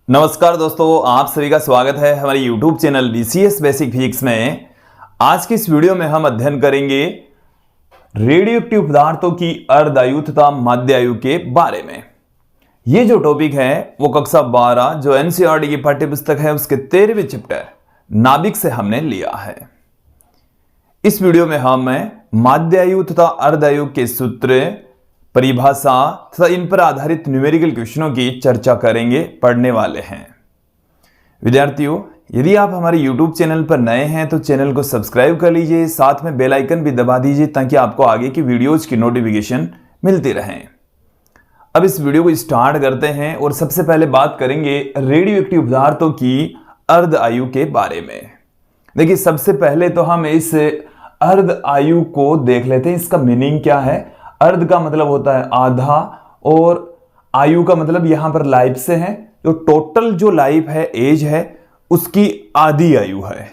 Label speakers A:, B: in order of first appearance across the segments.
A: नमस्कार दोस्तों, आप सभी का स्वागत है हमारे YouTube channel BCS basic physics में। आज की इस वीडियो में हम अध्ययन करेंगे रेडियोएक्टिव पदार्थों की अर्धआयु तथा माध्यायु के बारे में। ये जो टॉपिक है वो कक्षा 12 जो NCERT की पाठ्यपुस्तक है उसके 13वें चैप्टर नाभिक से हमने लिया है। इस वीडियो में हम माध्यायु तथा अर्धआयु के सूत्र, परिभाषा तथा इन पर आधारित न्यूमेरिकल क्वेश्चनों की चर्चा करेंगे, पढ़ने वाले हैं। विद्यार्थियों, यदि आप हमारे YouTube चैनल पर नए हैं तो चैनल को सब्सक्राइब कर लीजिए, साथ में बेल आइकन भी दबा दीजिए ताकि आपको आगे की वीडियोज की नोटिफिकेशन मिलती रहे। अब इस वीडियो को स्टार्ट करते हैं और सबसे पहले बात करेंगे रेडियोएक्टिव पदार्थों की अर्ध आयु के बारे में। देखिए, सबसे पहले तो हम इस अर्ध आयु को देख लेते हैं, इसका मीनिंग क्या है। अर्ध का मतलब होता है आधा और आयु का मतलब यहां पर लाइफ से है। जो टोटल जो लाइफ है, एज है, उसकी आधी आयु है।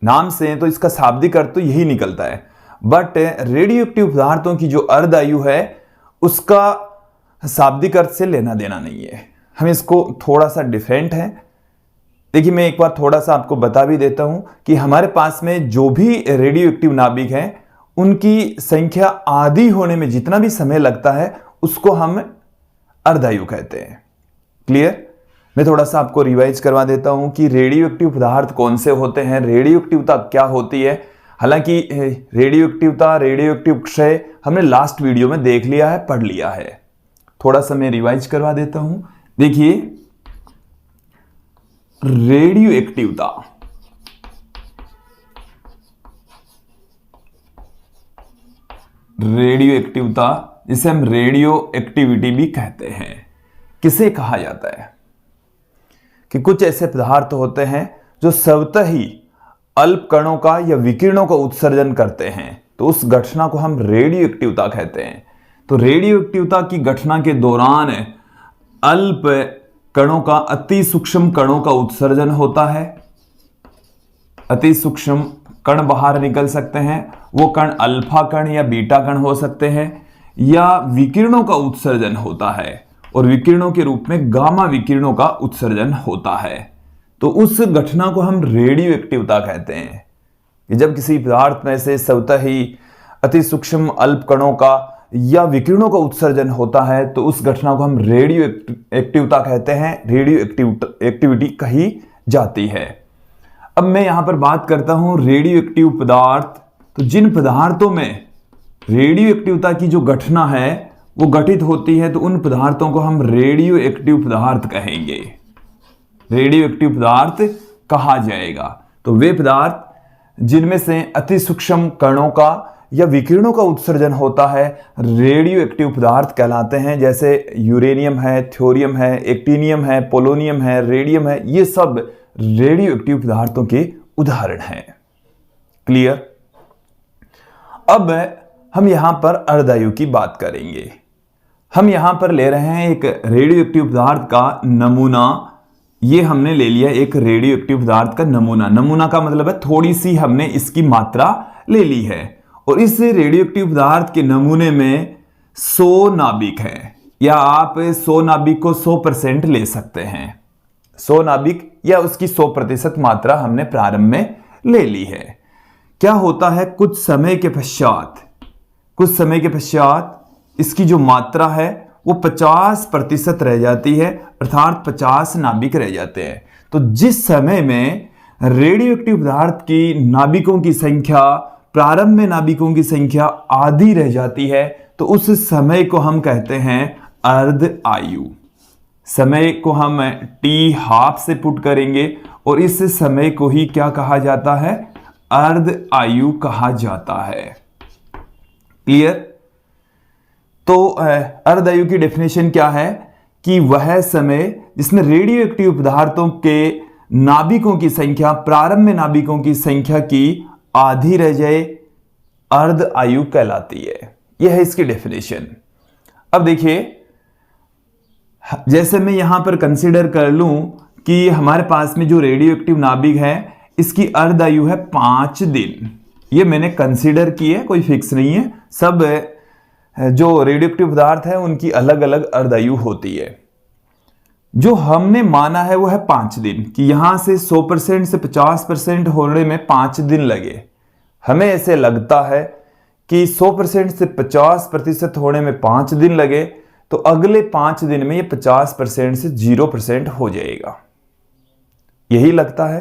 A: नाम से तो इसका शाब्दिक अर्थ तो यही निकलता है, बट रेडियोएक्टिव पदार्थों की जो अर्ध आयु है उसका शाब्दिक अर्थ से लेना देना नहीं है। हम इसको थोड़ा सा डिफरेंट है। देखिए, मैं एक बार थोड़ा सा आपको बता भी देता हूं कि हमारे पास में जो भी रेडियोएक्टिव नाभिक है उनकी संख्या आधी होने में जितना भी समय लगता है उसको हम अर्धायु कहते हैं। क्लियर? मैं थोड़ा सा आपको रिवाइज करवा देता हूं कि रेडियोएक्टिव पदार्थ कौन से होते हैं, रेडियोएक्टिवता क्या होती है। हालांकि रेडियोएक्टिवता, रेडियोएक्टिव क्षय हमने लास्ट वीडियो में देख लिया है, पढ़ लिया है। थोड़ा सा मैं रिवाइज करवा देता हूं। देखिए, रेडियोएक्टिवता जिसे हम रेडियो एक्टिविटी भी कहते हैं, किसे कहा जाता है कि कुछ ऐसे पदार्थ होते हैं जो स्वतः ही अल्प कणों का या विकिरणों का उत्सर्जन करते हैं, तो उस घटना को हम रेडियोएक्टिवता कहते हैं। तो रेडियोएक्टिवता की घटना के दौरान अल्प कणों का, अति सूक्ष्म कणों का उत्सर्जन होता है। अति सूक्ष्म कण बाहर निकल सकते हैं, वो कण अल्फा कण या बीटा कण हो सकते हैं, या विकिरणों का उत्सर्जन होता है और विकिरणों के रूप में गामा विकिरणों का उत्सर्जन होता है। तो उस घटना को हम रेडियोएक्टिवता कहते हैं कि जब किसी पदार्थ में से स्वतः ही अति सूक्ष्म अल्प कणों का या विकिरणों का उत्सर्जन होता है तो उस घटना को हम रेडियोएक्टिवता कहते हैं, रेडियो एक्टिविटी कही जाती है। अब मैं यहां पर बात करता हूं रेडियोएक्टिव पदार्थ। तो जिन पदार्थों में रेडियोएक्टिवता की जो घटना है वो घटित होती है तो उन पदार्थों को हम रेडियोएक्टिव पदार्थ कहेंगे, रेडियोएक्टिव पदार्थ कहा जाएगा। तो वे पदार्थ जिनमें से अति सूक्ष्म कणों का या विकिरणों का उत्सर्जन होता है रेडियोएक्टिव पदार्थ कहलाते हैं। जैसे यूरेनियम है, थ्योरियम है, एक्टिनियम है, पोलोनियम है, रेडियम है, ये सब रेडियोएक्टिव पदार्थों के उदाहरण हैं। क्लियर? अब हम यहां पर अर्धायु की बात करेंगे। हम यहां पर ले रहे हैं एक रेडियोएक्टिव पदार्थ का नमूना। ये हमने ले लिया एक रेडियोएक्टिव पदार्थ का नमूना। नमूना का मतलब है थोड़ी सी हमने इसकी मात्रा ले ली है और इस रेडियोएक्टिव पदार्थ के नमूने में 100 नाभिक है, या आप 100 नाभिक को 100% ले सकते हैं। 100 नाभिक या उसकी 100% मात्रा हमने प्रारंभ में ले ली है। क्या होता है, कुछ समय के पश्चात इसकी जो मात्रा है वो 50% रह जाती है, अर्थात 50 नाभिक रह जाते हैं। तो जिस समय में रेडियोएक्टिव पदार्थ की नाभिकों की संख्या, प्रारंभ में नाभिकों की संख्या आधी रह जाती है तो उस समय को हम कहते हैं अर्ध आयु। समय को हम T½ से पुट करेंगे और इस समय को ही क्या कहा जाता है, अर्ध आयु कहा जाता है। क्लियर? तो अर्ध आयु की डेफिनेशन क्या है कि वह समय जिसमें रेडियोएक्टिव पदार्थों के नाभिकों की संख्या प्रारंभ में नाभिकों की संख्या की आधी रह जाए, अर्ध आयु कहलाती है। यह है इसकी डेफिनेशन। अब देखिए, जैसे मैं यहां पर कंसीडर कर लूं कि हमारे पास में जो रेडियोएक्टिव नाभिक है इसकी अर्ध आयु है 5 दिन। ये मैंने कंसीडर की है, कोई फिक्स नहीं है। सब जो रेडियोएक्टिव पदार्थ है उनकी अलग अलग अर्ध आयु होती है। जो हमने माना है वो है 5 दिन, कि यहां से 100% से 50% होने में 5 दिन लगे। हमें ऐसे लगता है कि 100% से 50% होने में 5 दिन लगे, तो अगले 5 दिन में ये 50% से 0% हो जाएगा, यही लगता है।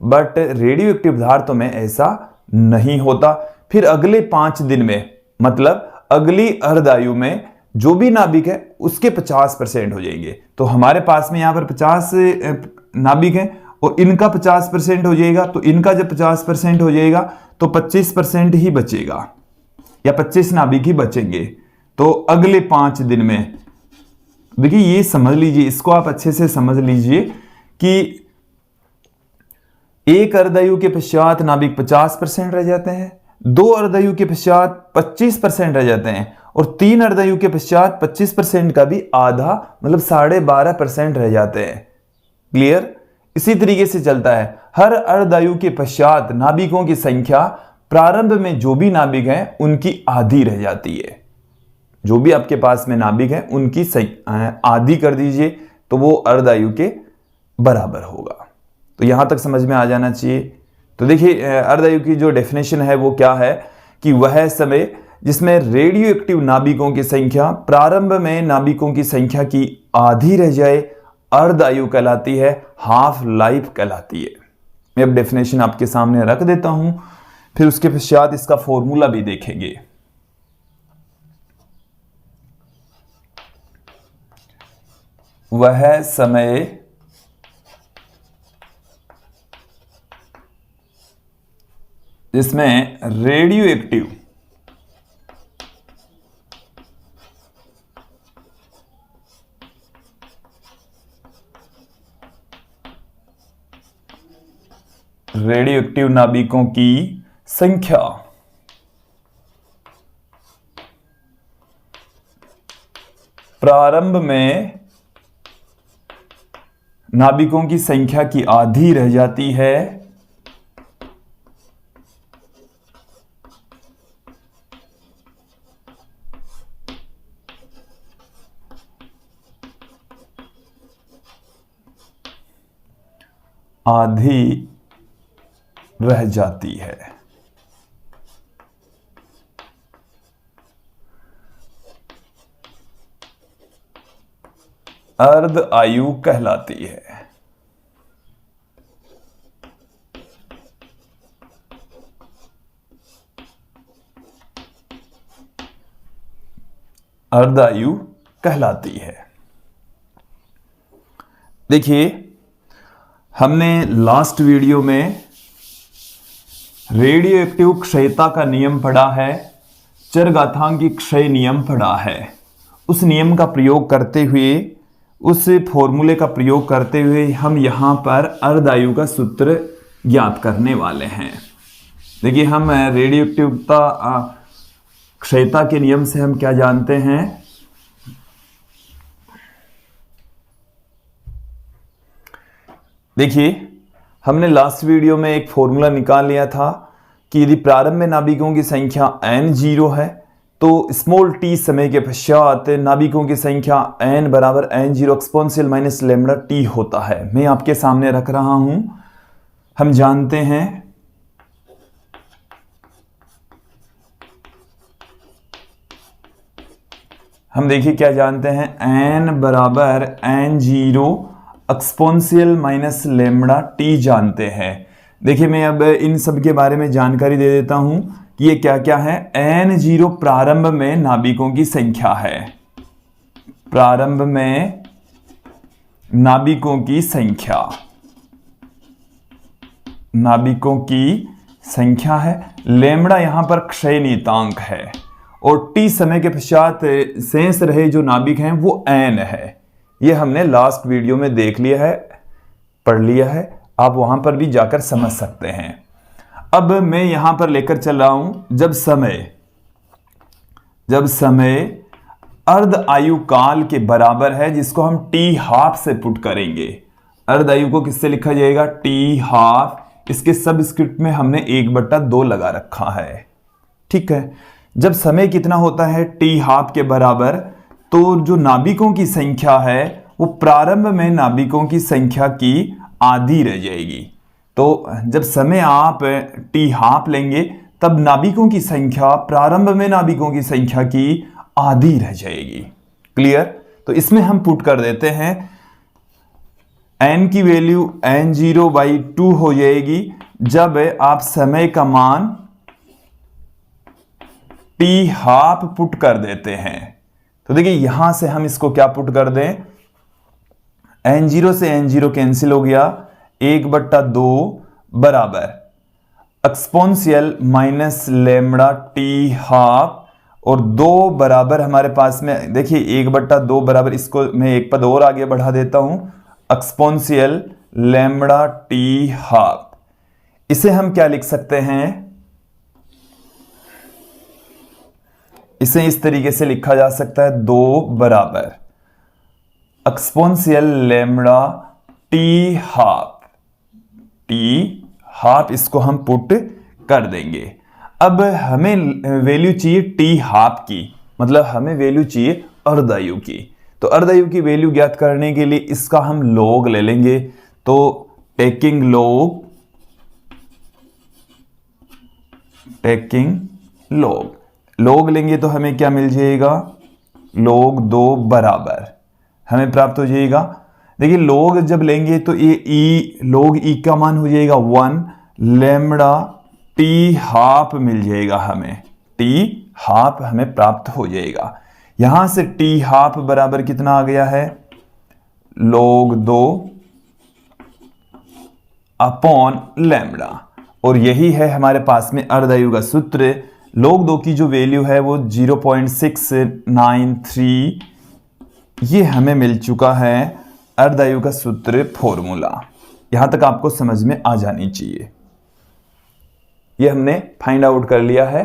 A: बट रेडियो एक्टिव पदार्थों में ऐसा नहीं होता। फिर अगले 5 दिन में, मतलब अगली अर्धायु में जो भी नाभिक है उसके 50% हो जाएंगे। तो हमारे पास में यहां पर 50 नाभिक है और इनका 50% हो जाएगा, तो इनका जब 50% हो जाएगा तो 25% ही बचेगा, या 25 नाभिक ही बचेंगे। तो अगले 5 दिन में देखिए, ये समझ लीजिए, इसको आप अच्छे से समझ लीजिए कि एक अर्धायु के पश्चात नाभिक 50% रह जाते हैं, 2 अर्धायु के पश्चात 25% रह जाते हैं, और 3 अर्धायु के पश्चात 25% का भी आधा, मतलब 12.5% रह जाते हैं। क्लियर? इसी तरीके से चलता है। हर अर्धायु के पश्चात नाभिकों की संख्या प्रारंभ में जो भी नाभिक है उनकी आधी रह जाती है। जो भी आपके पास में नाभिक है उनकी आधी कर दीजिए तो वो अर्धायु के बराबर होगा। तो यहां तक समझ में आ जाना चाहिए। तो देखिए, अर्धायु की जो डेफिनेशन है वो क्या है कि वह समय जिसमें रेडियो एक्टिव नाभिकों की संख्या प्रारंभ में नाभिकों की संख्या की आधी रह जाए, अर्धायु कहलाती है, हाफ लाइफ कहलाती है। मैं अब डेफिनेशन आपके सामने रख देता हूं, फिर उसके पश्चात इसका फॉर्मूला भी देखेंगे। वह समय जिसमें रेडियो एक्टिव नाभिकों की संख्या प्रारंभ में नाभिकों की संख्या की आधी रह जाती है, आधी रह जाती है। अर्ध आयु कहलाती है। अर्धायु कहलाती है। देखिए, हमने लास्ट वीडियो में रेडियो एक्टिव क्षयता का नियम पढ़ा है, चरघातांकी क्षय नियम पढ़ा है। उस नियम का प्रयोग करते हुए, उस फॉर्मूले का प्रयोग करते हुए हम यहां पर अर्धायु का सूत्र ज्ञात करने वाले हैं। देखिए, हम रेडियो एक्टिवता क्षयता के नियम से हम क्या जानते हैं? देखिए, हमने लास्ट वीडियो में एक फॉर्मूला निकाल लिया था कि यदि प्रारंभ में नाभिकों की संख्या n0 है तो स्मॉल t समय के पश्चात नाभिकों की संख्या n बराबर n0 exponential minus lambda t होता है। मैं आपके सामने रख रहा हूं। हम जानते हैं हम देखिए क्या जानते हैं, n बराबर n0 exponential minus lambda t जानते हैं। देखिए, मैं अब इन सब के बारे में जानकारी दे देता हूं कि ये क्या क्या है। n0 प्रारंभ में नाभिकों की संख्या है, प्रारंभ में नाभिकों की संख्या, नाभिकों की संख्या है। लैम्डा यहां पर क्षय नियतांक है और t समय के पश्चात शेष रहे जो नाभिक हैं वो n है। ये हमने लास्ट वीडियो में देख लिया है, पढ़ लिया है, आप वहां पर भी जाकर समझ सकते हैं। अब मैं यहां पर लेकर चल रहा हूं जब समय अर्ध आयु काल के बराबर है, जिसको हम t हाफ से पुट करेंगे। अर्ध आयु को किससे लिखा जाएगा? t half. इसके सबस्क्रिप्ट में हमने 1/2 लगा रखा है। ठीक है, जब समय कितना होता है t हाफ के बराबर, तो जो नाभिकों की संख्या है वो प्रारंभ में नाभिकों की संख्या की आधी रह जाएगी। तो जब समय आप टी हाफ लेंगे तब नाभिकों की संख्या प्रारंभ में नाभिकों की संख्या की आधी रह जाएगी। क्लियर? तो इसमें हम पुट कर देते हैं n की वैल्यू n0/2 हो जाएगी जब आप समय का मान t हाफ पुट कर देते हैं। तो देखिए यहां से हम इसको क्या पुट कर दें, n0 से n0 कैंसिल हो गया, 1/2 बराबर exponential minus lambda T half और 2 बराबर हमारे पास में देखिए 1/2 बराबर, इसको मैं एक पद और आगे बढ़ा देता हूं, एक्सपोनेंशियल लैम्बडा टी हाफ। इसे हम क्या लिख सकते हैं, इसे इस तरीके से लिखा जा सकता है 2 बराबर एक्सपोनेंशियल लैम्बडा टी हाफ, इसको हम पुट कर देंगे। अब हमें वैल्यू चाहिए टी हाफ की, मतलब हमें वैल्यू चाहिए अर्धायु की। तो अर्धायु की वैल्यू ज्ञात करने के लिए इसका हम लॉग ले लेंगे। तो टेकिंग लॉग लेंगे तो हमें क्या मिल जाएगा, log 2 बराबर हमें प्राप्त हो जाएगा। देखिए log जब लेंगे तो ये log e का मान हो जाएगा 1, लैम्बडा टी हाफ मिल जाएगा, हमें टी हाफ हमें प्राप्त हो जाएगा। यहां से टी हाफ बराबर कितना आ गया है, log 2 अपॉन लैम्बडा, और यही है हमारे पास में अर्धायु का सूत्र। log 2 की जो वैल्यू है वो 0.693, ये हमें मिल चुका है अर्धायु का सूत्र फॉर्मूला। यहां तक आपको समझ में आ जानी चाहिए। ये हमने फाइंड आउट कर लिया है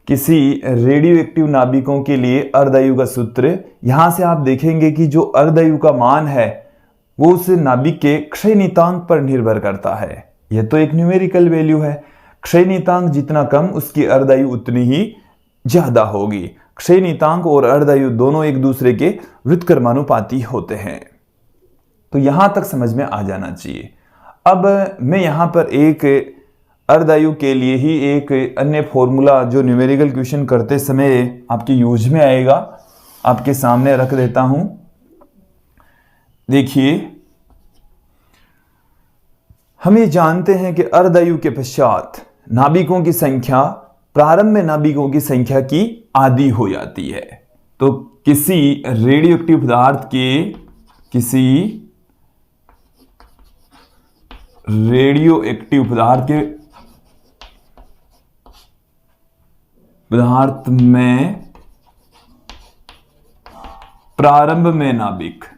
A: किसी रेडियो एक्टिव नाभिकों के लिए अर्धायु का सूत्र। यहां से आप देखेंगे कि जो अर्धायु का मान है वो उस नाभिक के क्षय नियतांक पर निर्भर करता है। यह तो एक न्यूमेरिकल वैल्यू है, क्षय नियतांक जितना कम उसकी अर्धायु उतनी ही ज्यादा होगी। क्षय नियतांक और अर्धायु दोनों एक दूसरे के व्युत्क्रमानुपाती होते हैं। तो यहां तक समझ में आ जाना चाहिए। अब मैं यहां पर एक अर्धायु के लिए ही एक अन्य फॉर्मूला जो न्यूमेरिकल क्वेश्चन करते समय आपके यूज में आएगा, आपके सामने रख देता हूं। देखिए हम ये जानते हैं कि अर्धायु के पश्चात नाभिकों की संख्या प्रारंभ में नाभिकों की संख्या की आधी हो जाती है। तो किसी रेडियोएक्टिव पदार्थ में प्रारंभ में नाभिकों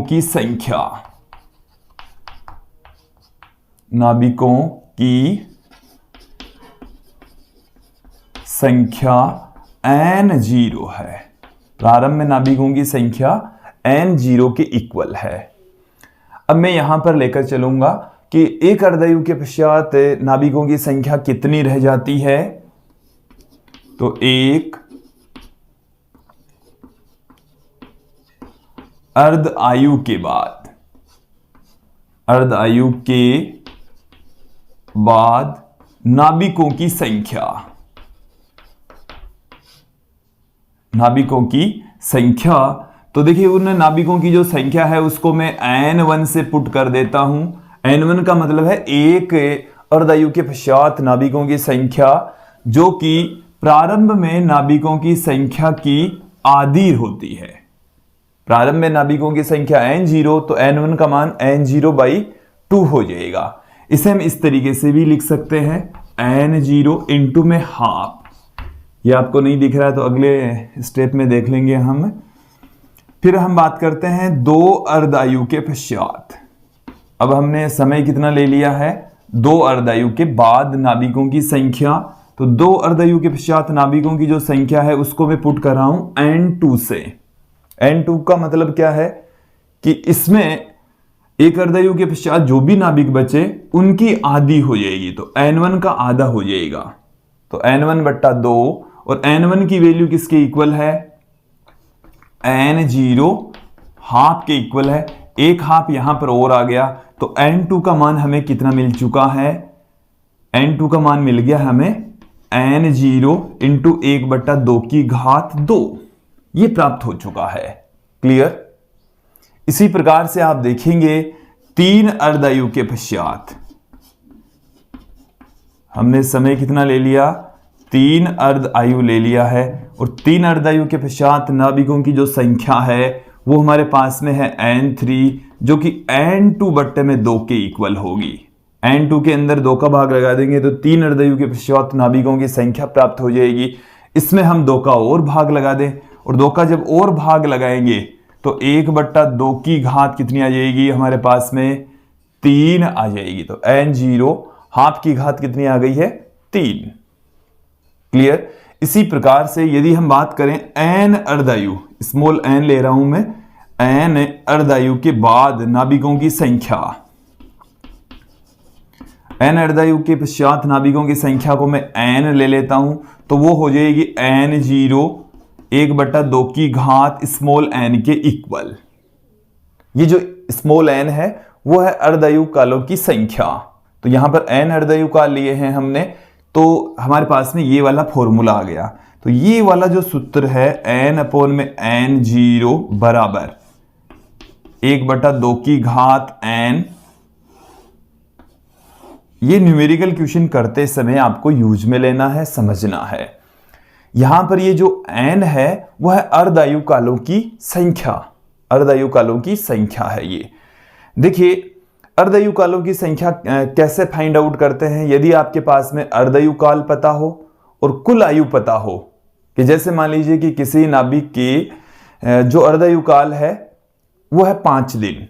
A: की संख्या n0 है। प्रारंभ में नाभिकों की संख्या n0 के इक्वल है। अब मैं यहां पर लेकर चलूंगा कि एक अर्धायु के पश्चात नाभिकों की संख्या कितनी रह जाती है। तो एक अर्धायु के बाद नाभिकों की संख्या, तो देखिए उन नाभिकों की जो संख्या है उसको मैं n1 से पुट कर देता हूं। n1 का मतलब है एक अर्धायु के पश्चात नाभिकों की संख्या जो कि प्रारंभ में नाभिकों की संख्या की आधी होती है। प्रारंभ में नाभिकों की संख्या n0, तो n1 का मान n0/2 हो जाएगा। इसे हम इस तरीके से भी लिख सकते हैं, n0 इंटू में हाफ। ये आपको नहीं दिख रहा है तो अगले स्टेप में देख लेंगे हम। फिर हम बात करते हैं 2 अर्धायु के पश्चात। अब हमने समय कितना ले लिया है, 2 अर्धायु के बाद नाभिकों की संख्या। तो 2 अर्धायु के पश्चात नाभिकों की जो संख्या है उसको मैं पुट कर रहा हूं n2 से। n2 का मतलब क्या है कि इसमें एक अर्धायु के पश्चात जो भी नाभिक बचे उनकी आधी हो जाएगी, तो n1 का आधा हो जाएगा। तो n1/2, और n1 की वैल्यू किसके इक्वल है, n0 हाफ के इक्वल है, एक हाफ यहां पर और आ गया, तो n2 का मान हमें कितना मिल चुका है, n2 का मान मिल गया हमें n0 इंटू 1/2 की घात 2, ये प्राप्त हो चुका है। क्लियर। इसी प्रकार से आप देखेंगे 3 अर्धायु के पश्चात हमने समय कितना ले लिया, 3 अर्ध आयु ले लिया है, और 3 अर्धायु के पश्चात नाभिकों की जो संख्या है वो हमारे पास में है n3, जो कि n2/2 के इक्वल होगी। n2 के अंदर 2 का भाग लगा देंगे तो 3 अर्धायु के पश्चात नाभिकों की संख्या प्राप्त हो जाएगी। इसमें हम 2 का और भाग लगा दें, और 2 का जब और भाग लगाएंगे तो 1/2 की घात कितनी आ जाएगी हमारे पास में, 3 आ जाएगी। तो n0 हाफ की घात कितनी आ गई है, 3। क्लियर। इसी प्रकार से यदि हम बात करें n अर्धायु, स्मॉल n ले रहा हूं मैं, n अर्धायु के बाद नाभिकों की संख्या, n अर्धायु के पश्चात नाभिकों की संख्या को मैं n ले लेता हूं, तो वो हो जाएगी n0 1/2 की घात स्मॉल n के इक्वल। ये जो स्मॉल n है वो है अर्धायु कालों की संख्या। तो यहां पर n अर्धायु काल लिए हैं हमने, तो हमारे पास में ये वाला फॉर्मूला आ गया। तो ये वाला जो सूत्र है n/n0 बराबर 1/2 की घात n, ये न्यूमेरिकल क्वेश्चन करते समय आपको यूज में लेना है, समझना है। यहां पर ये जो n है वह है अर्धायु कालों की संख्या, अर्धायु कालों की संख्या है ये। देखिए अर्धायु कालों की संख्या कैसे फाइंड आउट करते हैं, यदि आपके पास में अर्धायु काल पता हो और कुल आयु पता हो, कि जैसे मान लीजिए कि किसी नाभिक की जो अर्धायु काल है वो है 5 दिन,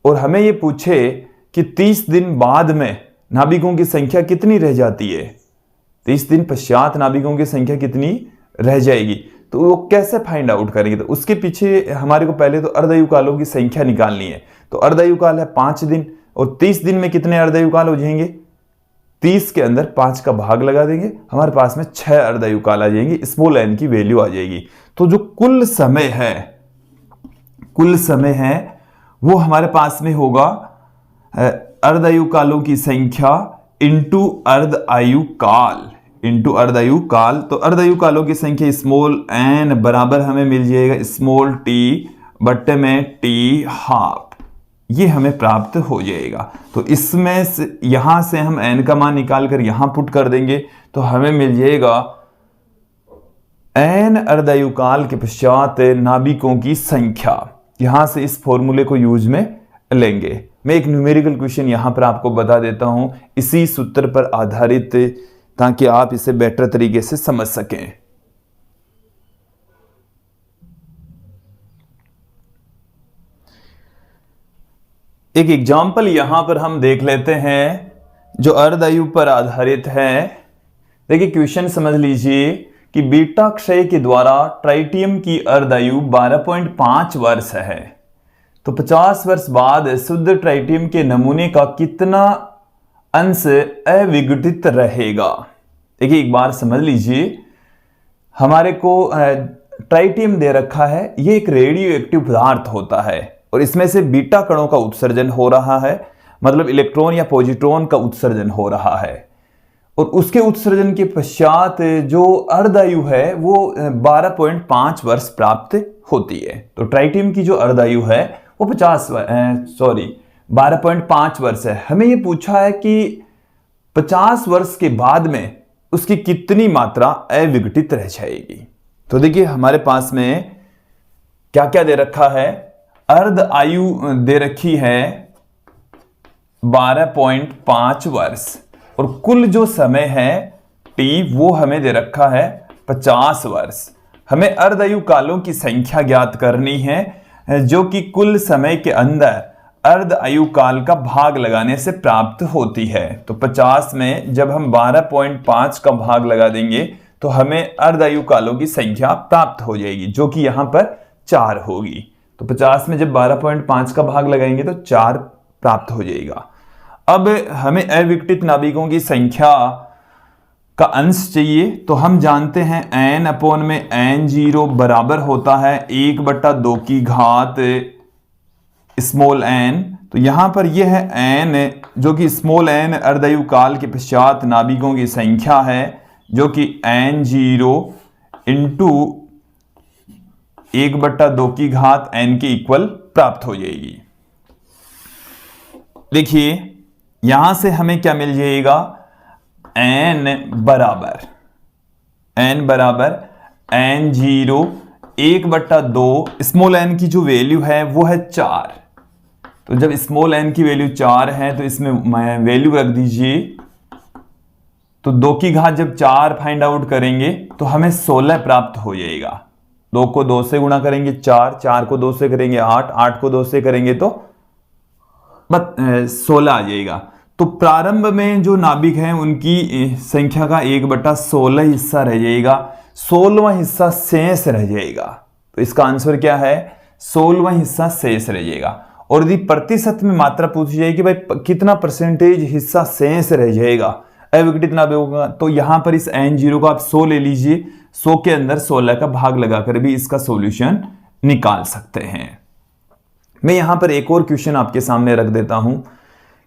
A: और हमें ये पूछे कि 30 दिन बाद में नाभिकों की संख्या कितनी रह जाती है, 30 दिन पश्चात नाभिकों की संख्या कितनी रह जाएगी, तो वो कैसे फाइंड आउट करेंगे। तो उसके पीछे हमारे को पहले तो अर्धायु कालों की संख्या निकालनी है। तो अर्धायु काल है 5 दिन, और 30 दिन में कितने अर्धायु काल हो जाएंगे, 30 के अंदर 5 का भाग लगा देंगे, हमारे पास में 6 अर्धायु काल आ जाएंगे, स्मॉल n की वैल्यू आ जाएगी। तो जो कुल समय है वो हमारे पास में होगा अर्धायु कालों की संख्या इंटू अर्धायु काल, इंटू अर्धायु काल। तो अर्धायु कालों की संख्या स्मॉल n बराबर हमें मिल जाएगा स्मॉल t बट्टे में t हाफ, ये हमें प्राप्त हो जाएगा। तो इसमें से यहां से हम n का मान निकाल कर यहां पुट कर देंगे तो हमें मिल जाएगा n अर्धायु काल के पश्चात नाभिकों की संख्या। यहां से इस फॉर्मूले को यूज में लेंगे। मैं एक न्यूमेरिकल क्वेश्चन यहां पर आपको बता देता हूं इसी सूत्र पर आधारित, ताकि आप इसे बेटर तरीके से समझ सकें। एक एग्जाम्पल यहां पर हम देख लेते हैं जो अर्धायु पर आधारित है। देखिए क्वेश्चन समझ लीजिए कि बीटा क्षय के द्वारा ट्राइटियम की अर्धायु 12.5 वर्ष है, तो 50 वर्ष बाद शुद्ध ट्राइटियम के नमूने का कितना अंश अविघटित रहेगा। देखिए एक बार समझ लीजिए, हमारे को ट्राइटियम दे रखा है, ये एक रेडियो एक्टिव पदार्थ होता है और इसमें से बीटा कणों का उत्सर्जन हो रहा है, मतलब इलेक्ट्रॉन या पॉजिट्रॉन का उत्सर्जन हो रहा है, और उसके उत्सर्जन के पश्चात जो अर्धायु है वो 12.5 वर्ष प्राप्त होती है। तो ट्राइटियम की जो अर्धायु है वो 12.5 वर्ष है। हमें ये पूछा है कि 50 वर्ष के बाद में उसकी कितनी मात्रा अविघटित रह जाएगी। तो देखिए हमारे पास में क्या क्या दे रखा है, अर्ध आयु दे रखी है 12.5 वर्ष, और कुल जो समय है t वो हमें दे रखा है 50 वर्ष। हमें अर्धायु कालों की संख्या ज्ञात करनी है जो कि कुल समय के अंदर अर्ध आयु काल का भाग लगाने से प्राप्त होती है। तो 50 में जब हम 12.5 का भाग लगा देंगे तो हमें अर्धायु कालों की संख्या प्राप्त हो जाएगी, जो कि यहां पर 4 होगी। तो 50 में जब 12.5 का भाग लगाएंगे तो 4 प्राप्त हो जाएगा। अब हमें अविघटित नाभिकों की संख्या का अंश चाहिए तो हम जानते हैं n अपॉन में n0 बराबर होता है 1/2 की घात स्मॉल n। तो यहां पर यह है n जो कि स्मॉल n अर्धआयु काल के पश्चात नाभिकों की संख्या है, जो कि n0 इंटू 1/2 की घात n के इक्वल प्राप्त हो जाएगी। देखिए यहां से हमें क्या मिल जाएगा, n बराबर n0 1/2 स्मॉल n की जो वैल्यू है वो है 4। तो जब स्मॉल n की वैल्यू 4 है तो इसमें वैल्यू रख दीजिए। तो 2 की घात जब 4 फाइंड आउट करेंगे तो हमें 16 प्राप्त हो जाएगा। 2 को 2 से गुणा करेंगे 4, 4 को 2 से करेंगे 8, 8 को 2 से करेंगे तो 16 आ जाएगा। तो प्रारंभ में जो नाभिक हैं उनकी संख्या का 1/16 हिस्सा रह जाएगा, 16वां हिस्सा शेष रह जाएगा। तो इसका आंसर क्या है, 16वां हिस्सा शेष रह जाएगा। और यदि प्रतिशत में मात्रा पूछी जाए कि भाई कितना परसेंटेज हिस्सा शेष रह जाएगा अविघटित नाभिक होगा, तो यहां पर इस n0 को आप 100 ले लीजिए, 100 के अंदर 16 का भाग लगाकर भी इसका सॉल्यूशन निकाल सकते हैं। मैं यहां पर एक और क्वेश्चन आपके सामने रख देता हूं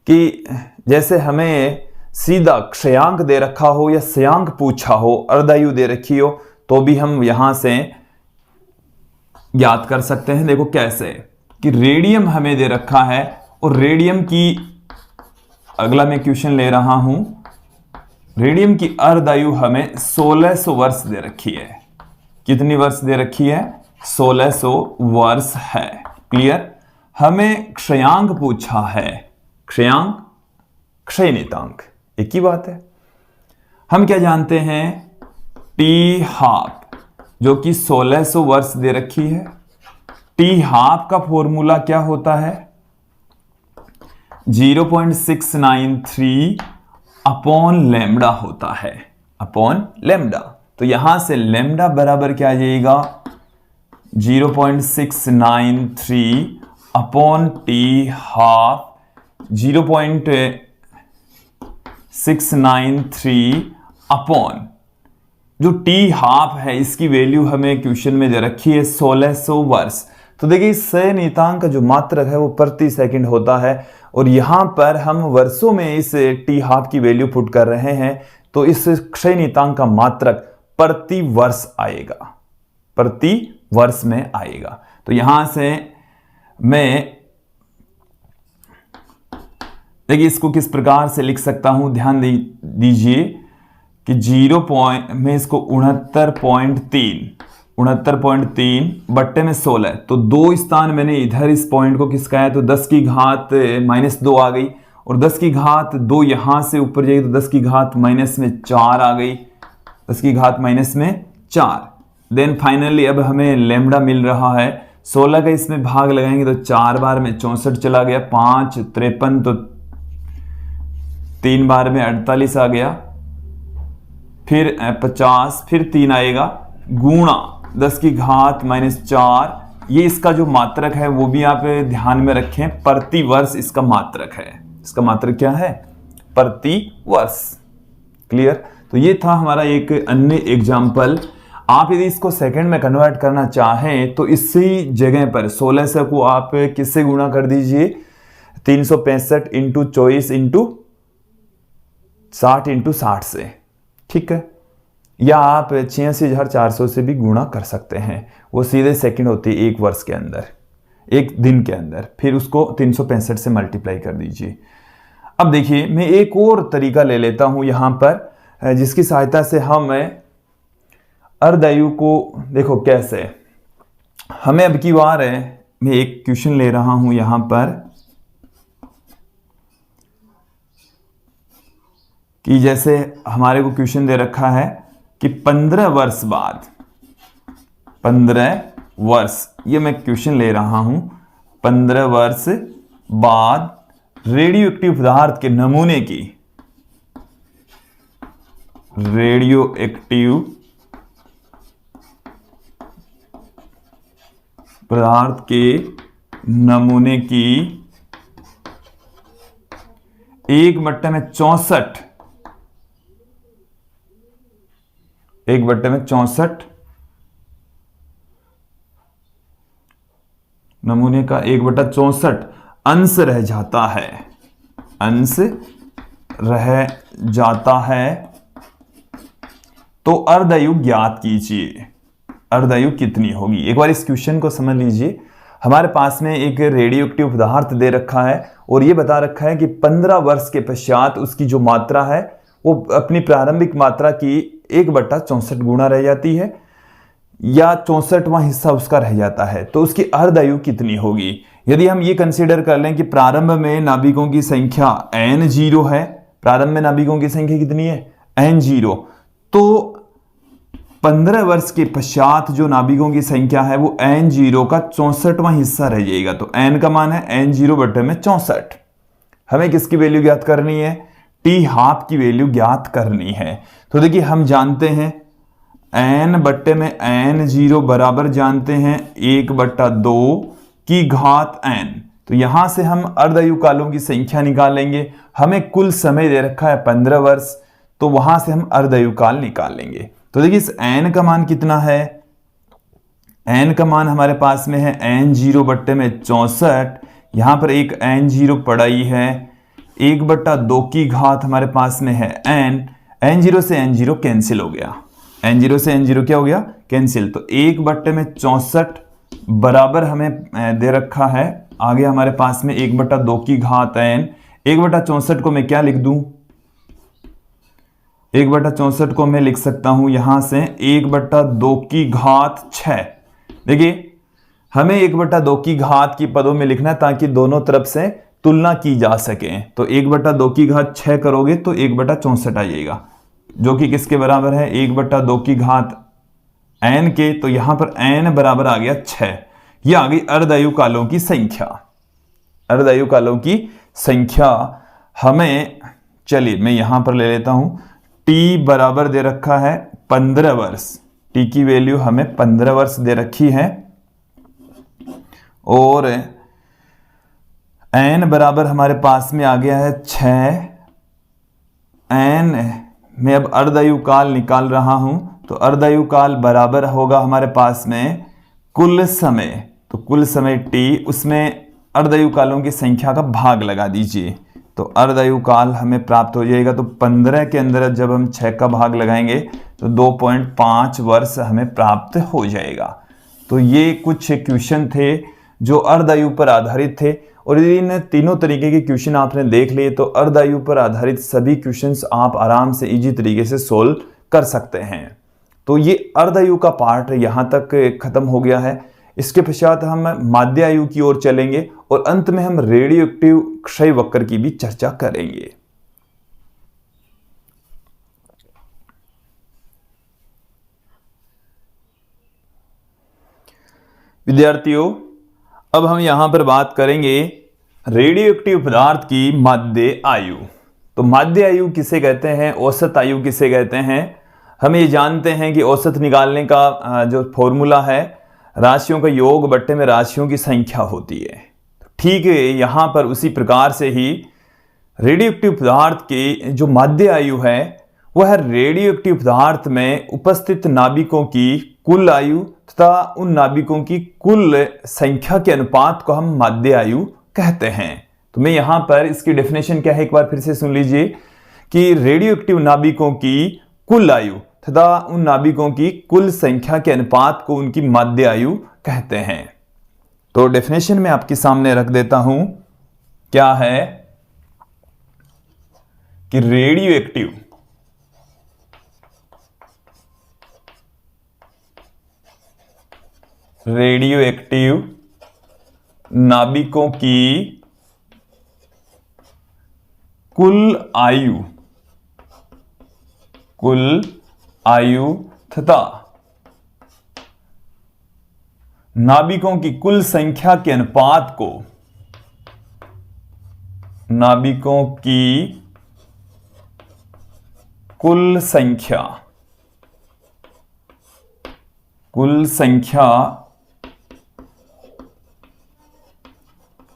A: कि जैसे हमें सीधा क्षयांक दे रखा हो या स्यांक पूछा हो, अर्धायु दे रखी हो, तो भी हम यहां से ज्ञात कर सकते हैं। देखो कैसे कि रेडियम हमें दे रखा है और रेडियम की, अगला मैं क्वेश्चन ले रहा हूं, रेडियम की अर्धायु हमें 1600 वर्ष दे रखी है। कितनी वर्ष दे रखी है, 1600 वर्ष है। क्लियर। हमें क्षयांक पूछा है, क्षयांक क्षय नियतांक एक ही बात है। हम क्या जानते हैं, टी हाफ जो कि 1600 वर्ष दे रखी है। टी हाफ का फॉर्मूला क्या होता है, 0.693 अपॉन लैम्डा होता है, अपॉन लैम्डा। तो यहां से लैम्डा बराबर क्या आ जाएगा, 0.693 अपॉन टी हाफ, 0.693 अपॉन जो टी हाफ है इसकी वैल्यू हमें क्वेश्चन में दे रखी है 1600 वर्ष। तो देखिए क्षय नियतांक का जो मात्रक है वो प्रति सेकंड होता है और यहां पर हम वर्षों में इस टी हाफ की वैल्यू पुट कर रहे हैं, तो इस क्षय नियतांक का मात्रक प्रति वर्ष आएगा, प्रति वर्ष में आएगा। तो यहां से मैं देखिए इसको किस प्रकार से लिख सकता हूं, ध्यान दीजिए कि 0. में इसको 69.3 बट्टे में 16, तो 2 स्थान मैंने इधर इस पॉइंट को किसका है, तो 10 की घात -2 आ गई और 10 की घात 2 यहां से ऊपर जाएगी तो 10 की घात -4 आ गई, 10 की घात -4। देन फाइनली अब हमें लैम्डा मिल रहा है, 16 का इसमें भाग लगाएंगे तो 4 बार में 64 चला गया, 5 53, तो 3 बार में 48 आ गया, फिर 50, फिर 3 आएगा, गुणा 10 की घात -4। ये इसका जो मात्रक है वो भी आप ध्यान में रखें, प्रति वर्ष इसका मात्रक है। इसका मात्रक क्या है, प्रति वर्ष। क्लियर। तो ये था हमारा एक अन्य एग्जाम्पल। आप यदि इसको सेकंड में कन्वर्ट करना चाहें तो इसी जगह पर 1600 को आप किससे गुणा कर दीजिए, 365 इंटू 24 इंटू 60 से, ठीक है। या आप 86,400 से भी गुणा कर सकते हैं, वो सीधे सेकंड होती है एक वर्ष के अंदर, एक दिन के अंदर, फिर उसको 365 से मल्टीप्लाई कर दीजिए। अब देखिए मैं एक और तरीका ले लेता हूं यहां पर, जिसकी सहायता से हम अर्धायु को, देखो कैसे हमें अब की बार है, मैं एक क्वेश्चन ले रहा हूं यहां पर कि जैसे हमारे को क्वेश्चन दे रखा है कि 15 वर्ष बाद, 15 वर्ष, ये मैं क्वेश्चन ले रहा हूं, 15 वर्ष बाद रेडियो एक्टिव पदार्थ के नमूने की, रेडियो एक्टिव पदार्थ के नमूने की 1/64 1/64 नमूने का 1/64 अंश रह जाता है, अंश रह जाता है, तो अर्धायु ज्ञात कीजिए। अर्धायु कितनी होगी? एक बार इस क्वेश्चन को समझ लीजिए। हमारे पास में एक रेडियो एक्टिव पदार्थ दे रखा है और यह बता रखा है कि 15 वर्ष के पश्चात उसकी जो मात्रा है वो अपनी प्रारंभिक मात्रा की 1/64 गुना रह जाती है या 64वां हिस्सा उसका रह जाता है, तो उसकी अर्धायु कितनी होगी? यदि हम ये कंसीडर कर लें कि प्रारंभ में नाभिकों की संख्या n0 है, प्रारंभ में नाभिकों की संख्या कितनी है? n0, तो 15 वर्ष के पश्चात जो नाभिकों की संख्या है वो n0 का 64वां हिस्सा रह जाएगा। तो n का मान है n0/64। हमें किसकी वैल्यू ज्ञात करनी है? t½ की वैल्यू ज्ञात करनी है। तो देखिए हम जानते हैं n/n0 बराबर जानते हैं 1/2 की घात n। तो यहां से हम अर्धायु कालों की संख्या निकालेंगे। हमें कुल समय दे रखा है 15 वर्ष, तो वहां से हम अर्धायु काल निकालेंगे। तो देखिए इस n का मान कितना है? n का मान हमारे पास में है n0/64। यहां पर एक n0 पड़ा ही है, 1/2 की घात हमारे पास में है n0 से n0 कैंसिल हो गया, n0 से n0 क्या हो गया? कैंसिल। तो 1/64 बराबर हमें दे रखा है, आगे हमारे पास में 1/2 की घात n। 1/64 को मैं क्या लिख दूं? 1/64 को मैं लिख सकता हूं यहां से 1/2 की घात 6। देखिए हमें 1/2 की घात की पदों में लिखना है ताकि दोनों तरफ से तुलना की जा सके। तो 1/2 की घात 6 करोगे तो 1/64 आ जाएगा, जो कि किसके बराबर है? 1/2 की घात n के। तो यहां पर n बराबर आ गया 6। यह आ गई अर्धायु कालों की संख्या। अर्धायु कालों की संख्या हमें, चलिए मैं यहां पर ले लेता हूं, t बराबर दे रखा है 15 वर्ष। t की वैल्यू हमें 15 वर्ष दे रखी है और n बराबर हमारे पास में आ गया है 6। n में अब अर्धायु काल निकाल रहा हूं, तो अर्धायु काल बराबर होगा हमारे पास में कुल समय। तो कुल समय t, उसमें अर्धायु कालों की संख्या का भाग लगा दीजिए, तो अर्धायु काल हमें प्राप्त हो जाएगा। तो 15 के अंदर जब हम 6 का भाग लगाएंगे तो 2.5 वर्ष हमें प्राप्त हो जाएगा। तो ये कुछ क्वेश्चन थे जो अर्धायु पर आधारित थे, और यदि इन तीनों तरीके के क्वेश्चन आपने देख लिए तो अर्धायु पर आधारित सभी क्वेश्चंस आप आराम से इजी तरीके से सोल्व कर सकते हैं। तो ये अर्धायु का पार्ट यहां तक खत्म हो गया है। इसके पश्चात हम माध्य आयु की ओर चलेंगे और अंत में हम रेडियो एक्टिव क्षय वक्र की भी चर्चा करेंगे। विद्यार्थियों, अब हम यहां पर बात करेंगे रेडियो एक्टिव पदार्थ की माध्य आयु। तो माध्य आयु किसे कहते हैं, औसत आयु किसे कहते हैं? हम ये जानते हैं कि औसत निकालने का जो फॉर्मूला है, राशियों का योग बट्टे में राशियों की संख्या होती है। ठीक है, यहां पर उसी प्रकार से ही रेडियो एक्टिव पदार्थ की जो माध्य आयु है वह रेडियो एक्टिव पदार्थ में उपस्थित नाभिकों की कुल आयु तथा उन नाभिकों की कुल संख्या के अनुपात को हम माध्य आयु कहते हैं। तो मैं यहां पर इसकी डेफिनेशन क्या है एक बार फिर से सुन लीजिए कि रेडियो एक्टिव नाभिकों की कुल आयु तथा उन नाभिकों की कुल संख्या के अनुपात को उनकी माध्य आयु कहते हैं। तो डेफिनेशन में आपके सामने रख देता हूं, क्या है कि रेडियो एक्टिव नाभिकों की कुल आयु तथा नाभिकों की कुल संख्या के अनुपात को नाभिकों की कुल संख्या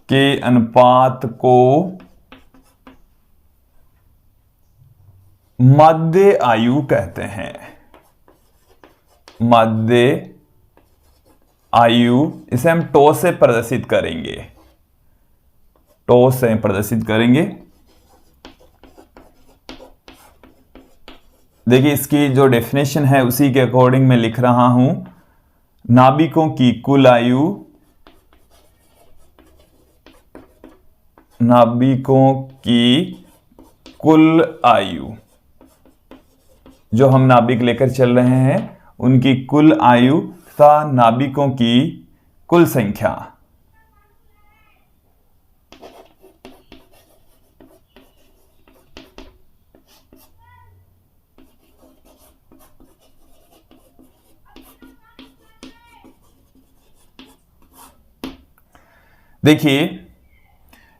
A: के अनुपात को माध्य आयु कहते हैं। मध्य आयु, इसे हम टो से प्रदर्शित करेंगे, टो से प्रदर्शित करेंगे। देखिए इसकी जो डेफिनेशन है उसी के अकॉर्डिंग मैं लिख रहा हूं। नाभिकों की कुल आयु, नाभिकों की कुल आयु, जो हम नाभिक लेकर चल रहे हैं उनकी कुल आयु तथा नाभिकों की कुल संख्या। देखिए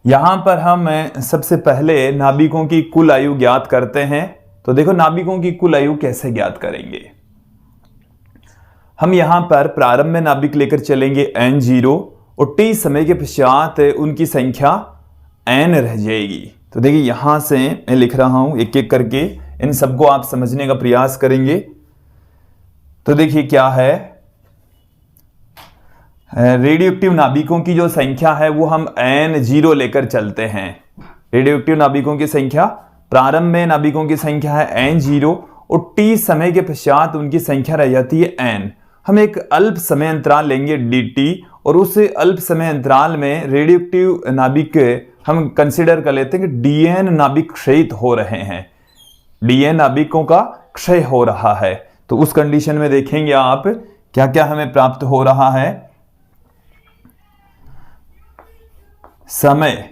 A: यहां पर हम सबसे पहले नाभिकों की कुल आयु ज्ञात करते हैं। तो देखो नाभिकों की कुल आयु कैसे ज्ञात करेंगे। हम यहां पर प्रारंभ में नाभिक लेकर चलेंगे n0 और t समय के पश्चात उनकी संख्या n रह जाएगी। तो देखिए यहां से मैं लिख रहा हूं एक एक करके, इन सबको आप समझने का प्रयास करेंगे। तो देखिए क्या है, रेडियो एक्टिव नाभिकों की जो संख्या है वो हम n0 लेकर चलते हैं। रेडियो एक्टिव नाभिकों की संख्या, प्रारंभ में नाभिकों की संख्या है n0 और t समय के पश्चात उनकी संख्या रह जाती है n। हम एक अल्प समय अंतराल लेंगे dt और उस अल्प समय अंतराल में रेडियो एक्टिव नाभिक हम कंसिडर कर लेते हैं कि dn नाभिक क्षयित हो रहे हैं, dn नाभिकों का क्षय हो रहा है। तो उस कंडीशन में देखेंगे आप क्या क्या हमें प्राप्त हो रहा है। समय,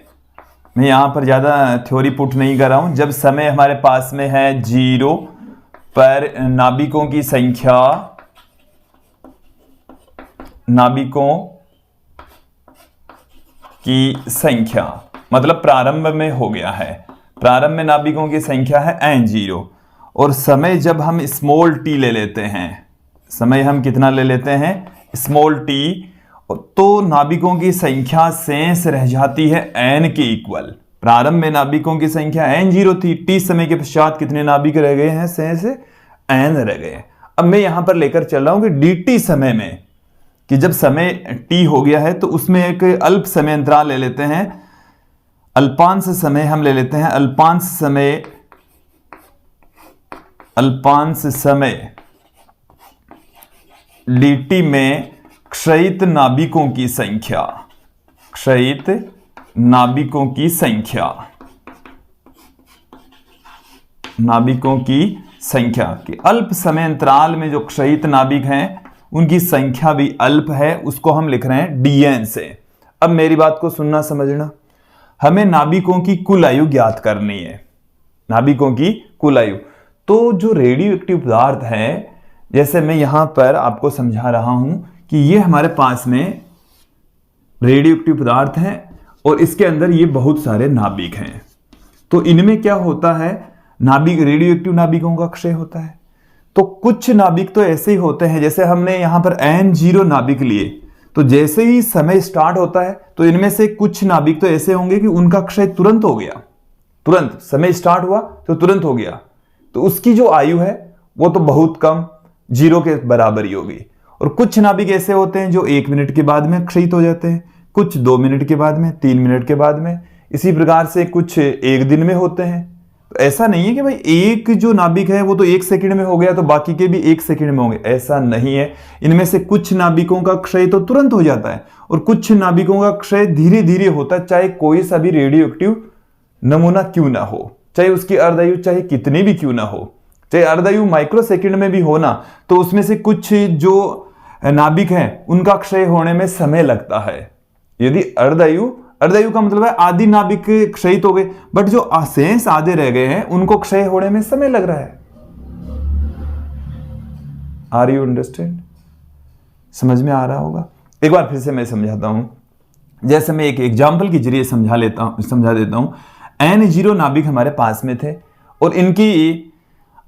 A: मैं यहां पर ज्यादा थ्योरी पुट नहीं कर रहा हूं। जब समय हमारे पास में है 0 पर नाभिकों की संख्या, नाभिकों की संख्या मतलब प्रारंभ में हो गया है, प्रारंभ में नाभिकों की संख्या है n0 और समय जब हम स्मॉल t ले लेते हैं, समय हम कितना ले लेते हैं स्मॉल t, तो नाभिकों की संख्या शेष रह जाती है n के इक्वल। प्रारंभ में नाभिकों की संख्या n0 थी, t समय के पश्चात कितने नाभिक रह गए हैं शेष n रह गए। अब मैं यहां पर लेकर चल रहा हूं कि dt समय में, कि जब समय t हो गया है तो उसमें एक अल्प समय अंतराल ले लेते हैं, अल्पांश समय हम ले लेते हैं। अल्पांश समय dt में क्षयित नाभिकों की संख्या, क्षयित नाभिकों की संख्या, नाभिकों की संख्या के अल्प समय अंतराल में जो क्षयित नाभिक हैं उनकी संख्या भी अल्प है, उसको हम लिख रहे हैं dn से। अब मेरी बात को सुनना समझना, हमें नाभिकों की कुल आयु ज्ञात करनी है, नाभिकों की कुल आयु। तो जो रेडियो एक्टिव पदार्थ है, जैसे मैं यहां पर आपको समझा रहा हूं कि ये हमारे पास में रेडियो एक्टिव पदार्थ हैं और इसके अंदर ये बहुत सारे नाभिक हैं। तो इनमें क्या होता है, नाभिक, रेडियो एक्टिव नाभिकों का क्षय होता है। तो कुछ नाभिक तो ऐसे ही होते हैं, जैसे हमने यहां पर n0 नाभिक लिए, तो जैसे ही समय स्टार्ट होता है तो इनमें से कुछ नाभिक तो ऐसे होंगे कि उनका क्षय तुरंत हो गया, तुरंत समय स्टार्ट हुआ तो तुरंत हो गया, तो उसकी जो आयु है वो तो बहुत कम, 0 के बराबर ही होगी। और कुछ नाभिक ऐसे होते हैं जो 1 मिनट के बाद में क्षयित हो जाते हैं, कुछ 2 मिनट के बाद में, 3 मिनट के बाद में, इसी प्रकार से कुछ 1 दिन में होते हैं। तो ऐसा नहीं है कि भाई एक जो नाभिक है वो तो 1 सेकंड में हो गया तो बाकी के भी 1 सेकंड में होंगे, ऐसा नहीं है। इनमें से कुछ नाभिकों का क्षय तो तुरंत हो जाता है और कुछ नाभिकों का क्षय धीरे धीरे होता है, चाहे कोई सा भी रेडियो एक्टिव नमूना क्यों ना हो, चाहे उसकी अर्धायु चाहे कितनी भी क्यों ना हो, चाहे अर्धायु माइक्रो सेकंड में भी हो ना, तो उसमें से कुछ जो नाभिक हैं उनका क्षय होने में समय लगता है। यदि अर्धायु का मतलब है आधी नाभिक क्षयित हो गए, बट जो शेष आधे रह गए हैं उनको क्षय होने में समय लग रहा है। Are you understand? समझ में आ रहा होगा। एक बार फिर से मैं समझाता हूं, जैसे मैं एक एग्जांपल के जरिए समझा देता हूं। n0 नाभिक हमारे पास में थे और इनकी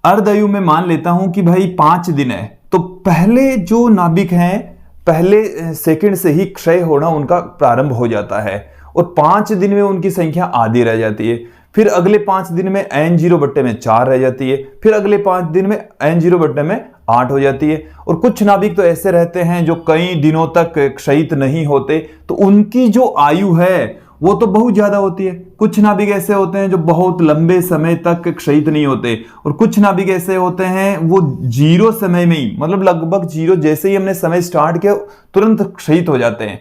A: अर्धायु में मान लेता हूं कि भाई 5 दिन है, तो पहले जो नाभिक हैं पहले सेकंड से ही क्षय होना उनका प्रारंभ हो जाता है और 5 दिन में उनकी संख्या आधी रह जाती है। फिर अगले 5 दिन में n0/4 रह जाती है, फिर अगले 5 दिन में n0/8 8 हो जाती है। और कुछ नाभिक तो ऐसे रहते हैं जो कई दिनों तक क्षयित नहीं होते, तो उनकी जो आयु है वो तो बहुत ज्यादा होती है। कुछ नाभिक ऐसे होते हैं जो बहुत लंबे समय तक क्षयित नहीं होते, और कुछ नाभिक ऐसे होते हैं वो जीरो समय में ही, मतलब लगभग जीरो, जैसे ही हमने समय स्टार्ट किया तुरंत क्षयित हो जाते हैं।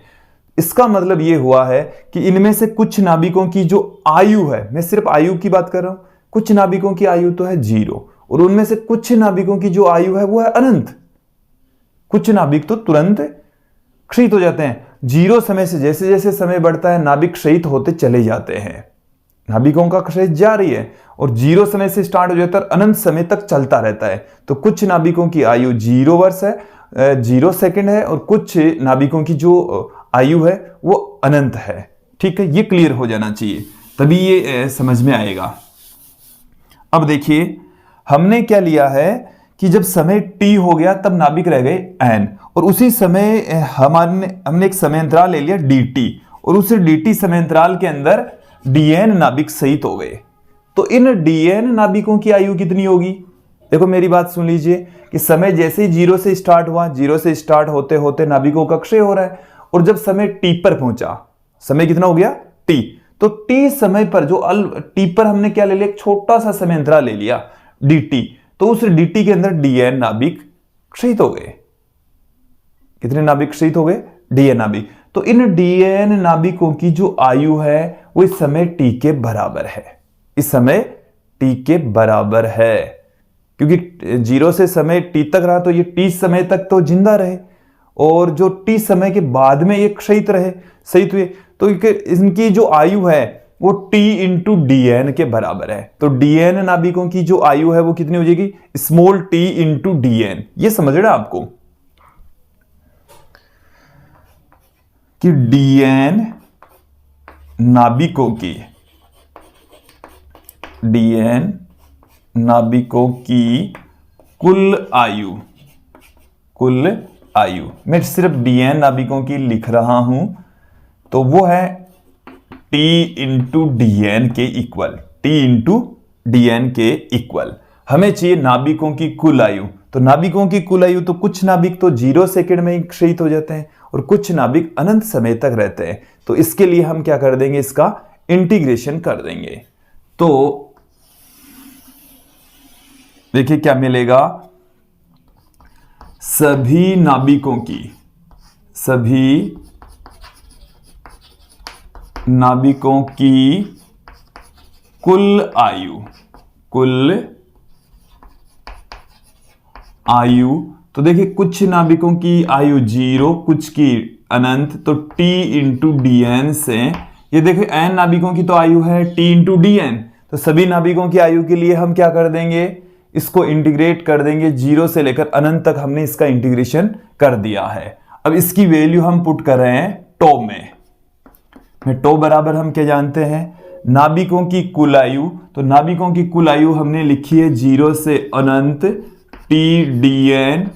A: इसका मतलब ये हुआ है कि इनमें से कुछ नाभिकों की जो आयु है, मैं सिर्फ आयु की बात कर रहा हूं, कुछ नाभिकों की आयु तो है 0, और उनमें से कुछ नाभिकों की जो आयु है वो है अनंत। कुछ नाभिक तो तुरंत क्षयित हो जाते हैं। 0 समय से जैसे जैसे समय बढ़ता है नाभिक क्षयित होते चले जाते हैं, नाभिकों का क्षय जारी है, और 0 समय से स्टार्ट हो जाता है, अनंत समय तक चलता रहता है। तो कुछ नाभिकों की आयु 0 वर्ष है, 0 सेकंड है, और कुछ नाभिकों की जो आयु है वो अनंत है। ठीक है, ये क्लियर हो जाना चाहिए, तभी ये समझ में आएगा। अब देखिए हमने क्या लिया है कि जब समय t हो गया तब नाभिक रह गए n, और उसी समय हमने एक समय अंतराल ले लिया dt, और उस dt समय अंतराल के अंदर dn नाभिक सहित हो गए। तो इन dn नाभिकों की आयु कितनी होगी? देखो मेरी बात सुन लीजिए कि समय जैसे ही 0 से स्टार्ट हुआ, 0 से स्टार्ट होते होते नाभिकों का क्षय हो रहा है, और जब समय t पर पहुंचा, समय कितना हो गया t, तो t समय पर जो t पर हमने क्या ले लिया, एक छोटा सा समय अंतराल ले लिया dt, तो उस dt के अंदर dn नाभिक क्षयित हो गए। कितने नाभिक क्षयित हो गए? dn नाभिक। तो इन dn नाभिकों की जो आयु है वो इस समय t के बराबर है, इस समय t के बराबर है, क्योंकि 0 से समय t तक रहा तो ये t समय तक तो जिंदा रहे, और जो t समय के बाद में ये क्षयित रहे, सहित हुए, तो इनकी जो आयु है वो t इंटू dn के बराबर है। तो dn नाभिकों की जो आयु है वो कितनी हो जाएगी? Small t into dn। ये समझ रहे आपको कि dn नाभिकों की कुल आयु, मैं सिर्फ dn नाभिकों की लिख रहा हूं, तो वो है t इंटू dn के इक्वल, t इंटू dn के इक्वल। हमें चाहिए नाभिकों की कुल आयु, तो नाभिकों की कुल आयु, तो कुछ नाभिक तो 0 सेकंड में ही क्षयित हो जाते हैं, और कुछ नाभिक अनंत समय तक रहते हैं। तो इसके लिए हम क्या कर देंगे, इसका इंटीग्रेशन कर देंगे। तो देखिए क्या मिलेगा, सभी नाभिकों की कुल आयु, तो देखिए कुछ नाभिकों की आयु 0, कुछ की अनंत, तो t इंटू dn से, ये देखिए n नाभिकों की तो आयु है t इंटू dn, तो सभी नाभिकों की आयु के लिए हम क्या कर देंगे, इसको इंटीग्रेट कर देंगे, 0 से लेकर अनंत तक हमने इसका इंटीग्रेशन कर दिया है। अब इसकी वैल्यू हम पुट कर रहे हैं टो में टो बराबर हम क्या जानते हैं, नाभिकों की कुल आयु, तो नाभिकों की कुल आयु हमने लिखी है 0 से अनंत t dn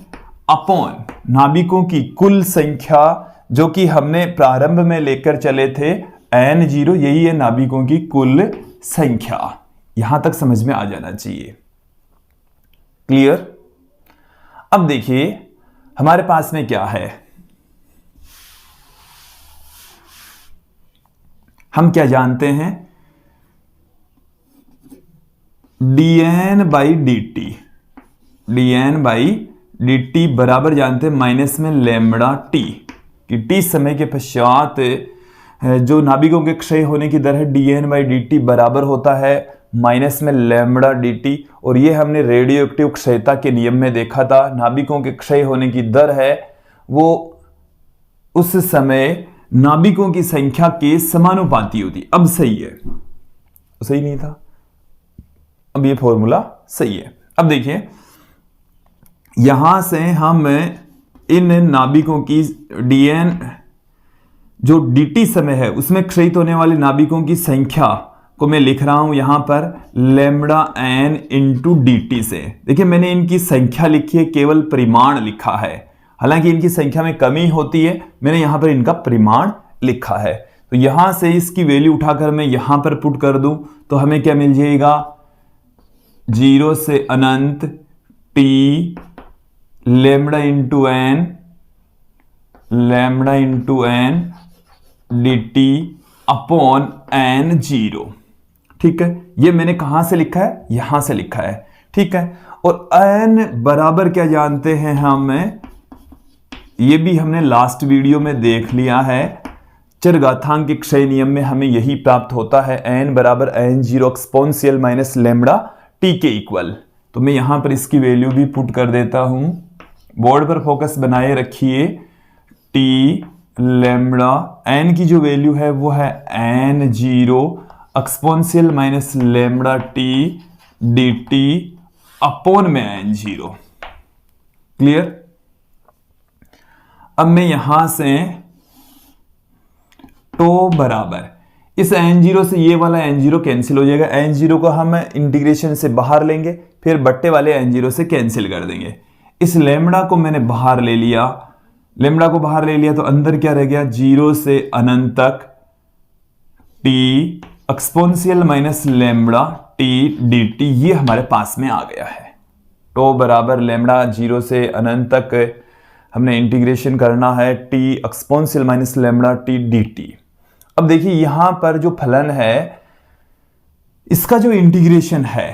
A: अपॉन नाभिकों की कुल संख्या जो कि हमने प्रारंभ में लेकर चले थे n0, यही है नाभिकों की कुल संख्या। यहां तक समझ में आ जाना चाहिए, क्लियर। अब देखिए हमारे पास में क्या है, हम क्या जानते हैं, dn बाई dt बराबर जानते हैं माइनस में लैम्बडा t, कि t समय के पश्चात जो नाभिकों के क्षय होने की दर है dn बाई dt बराबर होता है माइनस में लैम्बडा dt। और ये हमने रेडियो एक्टिव क्षयता के नियम में देखा था, नाभिकों के क्षय होने की दर है वो उस समय नाभिकों की संख्या के समानुपाती होती। अब सही है, सही नहीं था, अब ये फॉर्मूला सही है। अब देखिए यहां से हम इन नाभिकों की dn जो dt समय है उसमें क्षयित होने वाले नाभिकों की संख्या को मैं लिख रहा हूं यहां पर लैम्बडा n इंटू dt से। देखिए मैंने इनकी संख्या लिखी है, केवल परिमाण लिखा है, हालांकि इनकी संख्या में कमी होती है, मैंने यहां पर इनका परिमाण लिखा है। तो यहां से इसकी वैल्यू उठाकर मैं यहां पर पुट कर दूं तो हमें क्या मिल जाएगा, 0 से अनंत t lambda into n d t upon n zero. ठीक है, ये मैंने कहां से लिखा है, यहां से लिखा है। ठीक है, और एन बराबर क्या जानते हैं हमें, ये भी हमने लास्ट वीडियो में देख लिया है। चरघातांक के क्षय नियम में हमें यही प्राप्त होता है, एन बराबर n zero exponential minus lambda t के इक्वल। तो मैं यहां पर इसकी वैल्यू भी पुट कर देता हूं। बोर्ड पर फोकस बनाए रखिए। टी लेमड़ा एन की जो वैल्यू है वो है n zero exponential minus lambda t d t upon में एन जीरो। क्लियर। अब मैं यहां से तो बराबर इस एन जीरो से ये वाला एन जीरो कैंसिल हो जाएगा। एन जीरो को हम इंटीग्रेशन से बाहर लेंगे, फिर बट्टे वाले एन जीरो से कैंसिल कर देंगे। इस लेमड़ा को मैंने बाहर ले लिया, लेमड़ा को बाहर ले लिया तो अंदर क्या रह गया, जीरो से अनंत तक T exponential minus lambda t d T, ये हमारे पास में आ गया है। तो बराबर लेमड़ा जीरो से अनंत तक हमने इंटीग्रेशन करना है, T exponential minus lambda t d T. अब देखिए यहां पर जो फलन है इसका जो इंटीग्रेशन है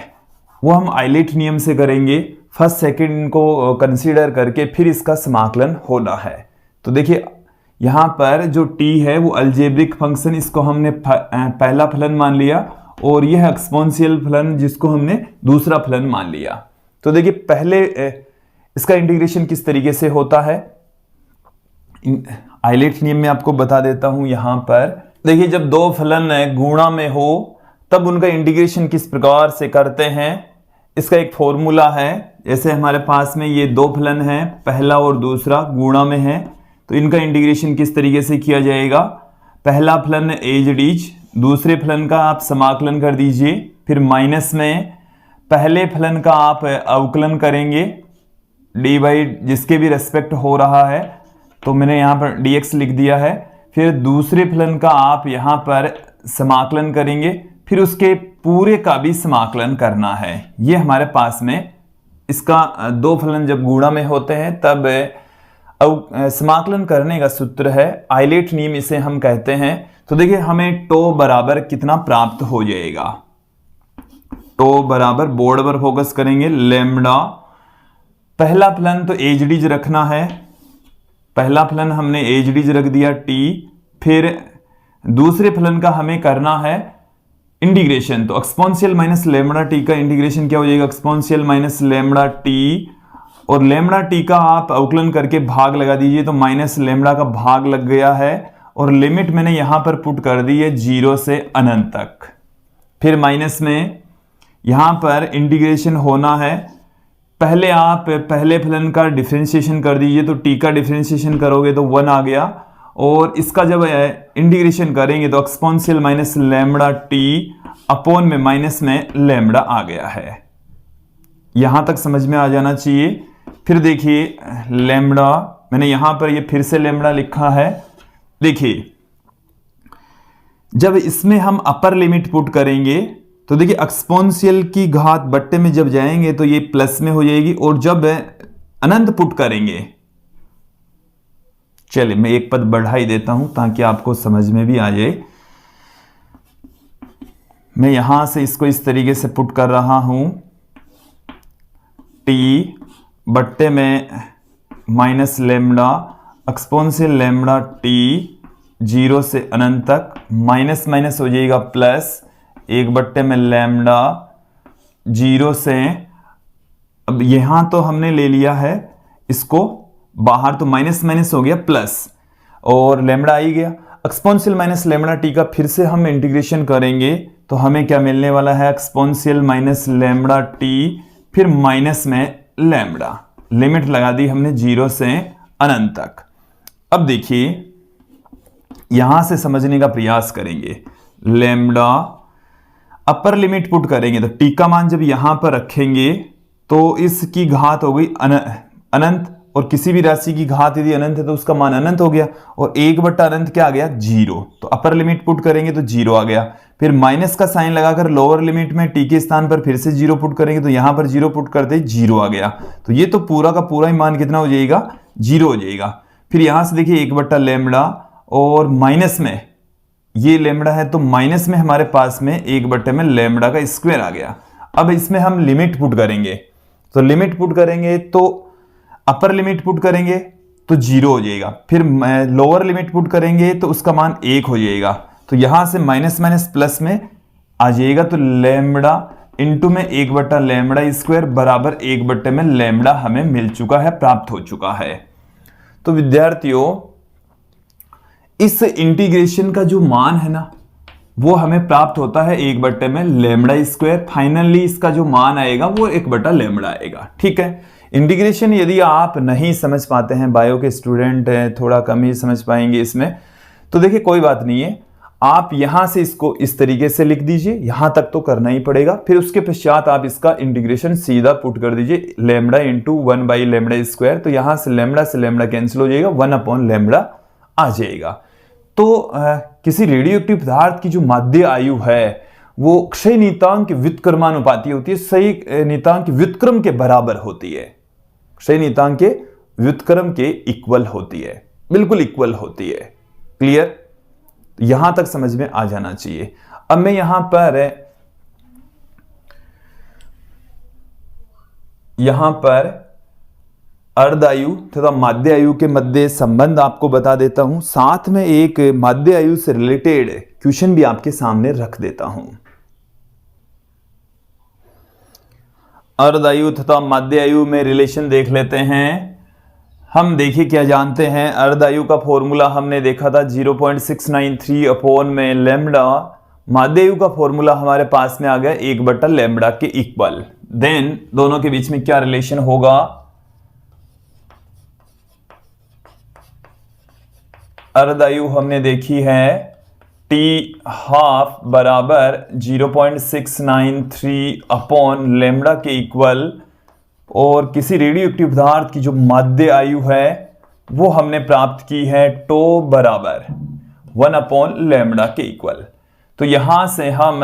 A: वो हम आइलेट नियम से करेंगे, फर्स्ट सेकंड को कंसीडर करके फिर इसका समाकलन होना है। तो देखिए यहां पर जो t है वो अलजेब्रिक फंक्शन, इसको हमने पहला फलन मान लिया, और यह एक्सपोनेंशियल फलन जिसको हमने दूसरा फलन मान लिया। तो देखिए पहले इसका इंटीग्रेशन किस तरीके से होता है, आइलेट नियम में आपको बता देता हूं। यहां पर देखिए जब दो फलन गुणा में हो तब उनका इंटीग्रेशन किस प्रकार से करते हैं, इसका एक फॉर्मूला है। जैसे हमारे पास में ये दो फलन हैं, पहला और दूसरा गुणा में है, तो इनका इंटीग्रेशन किस तरीके से किया जाएगा, पहला फलन एज डीज, दूसरे फलन का आप समाकलन कर दीजिए, फिर माइनस में पहले फलन का आप अवकलन करेंगे डी बाई जिसके भी रेस्पेक्ट हो रहा है, तो मैंने यहाँ पर dx लिख दिया है। फिर दूसरे फलन का आप यहाँ पर समाकलन करेंगे, फिर उसके पूरे का भी समाकलन करना है। ये हमारे पास में इसका दो फलन जब गुणा में होते हैं तब समाकलन करने का सूत्र है, आइलेट नियम इसे हम कहते हैं। तो देखिए हमें टो बराबर कितना प्राप्त हो जाएगा, टो बराबर बोर्ड पर फोकस करेंगे, लेमड़ा पहला फलन तो एच डीज रखना है, पहला फलन हमने एच डीज रख दिया टी, फिर दूसरे फलन का हमें करना है इंटीग्रेशन, तो एक्सपोनेंशियल माइनस लेमड़ा टी का इंटीग्रेशन क्या हो जाएगा, एक्सपोनेंशियल माइनस लेमड़ा टी, और लेमड़ा टी का आप अवकलन करके भाग लगा दीजिए, तो माइनस लेमड़ा का भाग लग गया है, और लिमिट मैंने यहां पर पुट कर दी है जीरो से अनंत तक। फिर माइनस में यहां पर इंटीग्रेशन होना है, पहले आप पहले फलन का डिफरेंशिएशन कर दीजिए, तो टी का डिफरेंशिएशन करोगे तो 1 आ गया, और इसका जब इंटीग्रेशन करेंगे तो exponential minus lambda T upon में माइनस में लेमड़ा आ गया है। यहां तक समझ में आ जाना चाहिए। फिर देखिए लेमड़ा, मैंने यहां पर ये फिर से लेमड़ा लिखा है। देखिए जब इसमें हम अपर लिमिट पुट करेंगे तो देखिए एक्सपोनेंशियल की घात बट्टे में जब जाएंगे तो ये प्लस में हो जाएगी, और जब अनंत पुट करेंगे, चलिए मैं एक पद बढ़ा ही देता हूं ताकि आपको समझ में भी आ जाए। मैं यहां से इसको इस तरीके से पुट कर रहा हूं, टी बट्टे में minus lambda exponential lambda T zero से अनंत तक, माइनस माइनस हो जाएगा प्लस, एक बट्टे में लेमड़ा जीरो से, अब यहां तो हमने ले लिया है इसको बाहर, तो माइनस माइनस हो गया प्लस, और लेमड़ा आ ही गया। एक्सपोनेंशियल माइनस लेमड़ा टी का फिर से हम इंटीग्रेशन करेंगे तो हमें क्या मिलने वाला है, एक्सपोनेंशियल माइनस लेमड़ा टी, फिर माइनस में लेमड़ा, लिमिट लगा दी हमने जीरो से अनंत तक। अब देखिए यहां से समझने का प्रयास करेंगे, लेमड़ा अपर लिमिट पुट करेंगे तो टी का मान जब यहां पर रखेंगे तो इसकी घात हो गई अनंत, और किसी भी राशि की घात यदि अनंत है तो उसका मान अनंत हो गया, और 1/अनंत क्या आ गया, 0। तो अपर लिमिट पुट करेंगे तो 0 आ गया। फिर माइनस का साइन लगाकर लोअर लिमिट में t के स्थान पर फिर से 0 पुट करेंगे तो यहां पर 0 पुट करते 0 आ गया। तो ये तो पूरा का पूरा ही मान कितना हो जाएगा, 0 हो जाएगा। फिर यहां से देखिए 1/लैम्बडा और माइनस में ये लैम्बडा है तो माइनस में हमारे पास में 1/लैम्बडा का स्क्वायर आ गया। अब इसमें हम लिमिट पुट करेंगे, तो लिमिट पुट करेंगे तो अपर लिमिट पुट करेंगे तो 0 हो जाएगा, फिर लोअर लिमिट पुट करेंगे तो उसका मान 1 हो जाएगा। तो यहां से माइनस माइनस प्लस में आ जाएगा, तो लैम्बडा इंटू में 1/लैम्बडा स्क्वायर बराबर 1/लैम्बडा हमें मिल चुका है, प्राप्त हो चुका है। तो विद्यार्थियों इस इंटीग्रेशन का जो मान है ना वो हमें प्राप्त होता है 1/लैम्बडा स्क्वायर। फाइनली इसका जो मान आएगा वो 1/लैम्बडा आएगा। ठीक है, इंटीग्रेशन यदि आप नहीं समझ पाते हैं, बायो के स्टूडेंट हैं, थोड़ा कम ही समझ पाएंगे इसमें, तो देखिए कोई बात नहीं है, आप यहां से इसको इस तरीके से लिख दीजिए, यहां तक तो करना ही पड़ेगा। फिर उसके पश्चात आप इसका इंटीग्रेशन सीधा पुट कर दीजिए, लैम्बडा इंटू 1/लैम्बडा स्क्वायर। तो यहां से लैम्बडा कैंसिल हो जाएगा, 1/लैम्बडा आ जाएगा। तो किसी रेडियो एक्टिव पदार्थ की जो माध्य आयु है वो क्षय नीतांक व्युत्क्रमानुपाती होती है, सही नीतांक व्युत्क्रम के बराबर होती है, क्षय नीतांक के व्युत्क्रम के इक्वल होती है, बिल्कुल इक्वल होती है। क्लियर, यहां तक समझ में आ जाना चाहिए। अब मैं यहां पर अर्धायु तथा माध्य आयु के मध्य संबंध आपको बता देता हूं, साथ में एक माध्य आयु से रिलेटेड क्वेश्चन भी आपके सामने रख देता हूं। अर्धायु तथा माध्य आयु में रिलेशन देख लेते हैं। हम देखिए क्या जानते हैं, अर्धायु का फॉर्मूला हमने देखा था 0.693 अपॉन में लैम्बडा, माध्य आयु का फॉर्मूला हमारे पास में आ गया 1/लैम्बडा के इक्वल। देन दोनों के बीच में क्या रिलेशन होगा, अर्धायु हमने देखी है t हाफ बराबर 0.693 अपॉन लैम्बडा के इक्वल, और किसी रेडियो एक्टिव पदार्थ की जो माध्य आयु है वो हमने प्राप्त की है टो बराबर 1/लैम्बडा के इक्वल। तो यहां से हम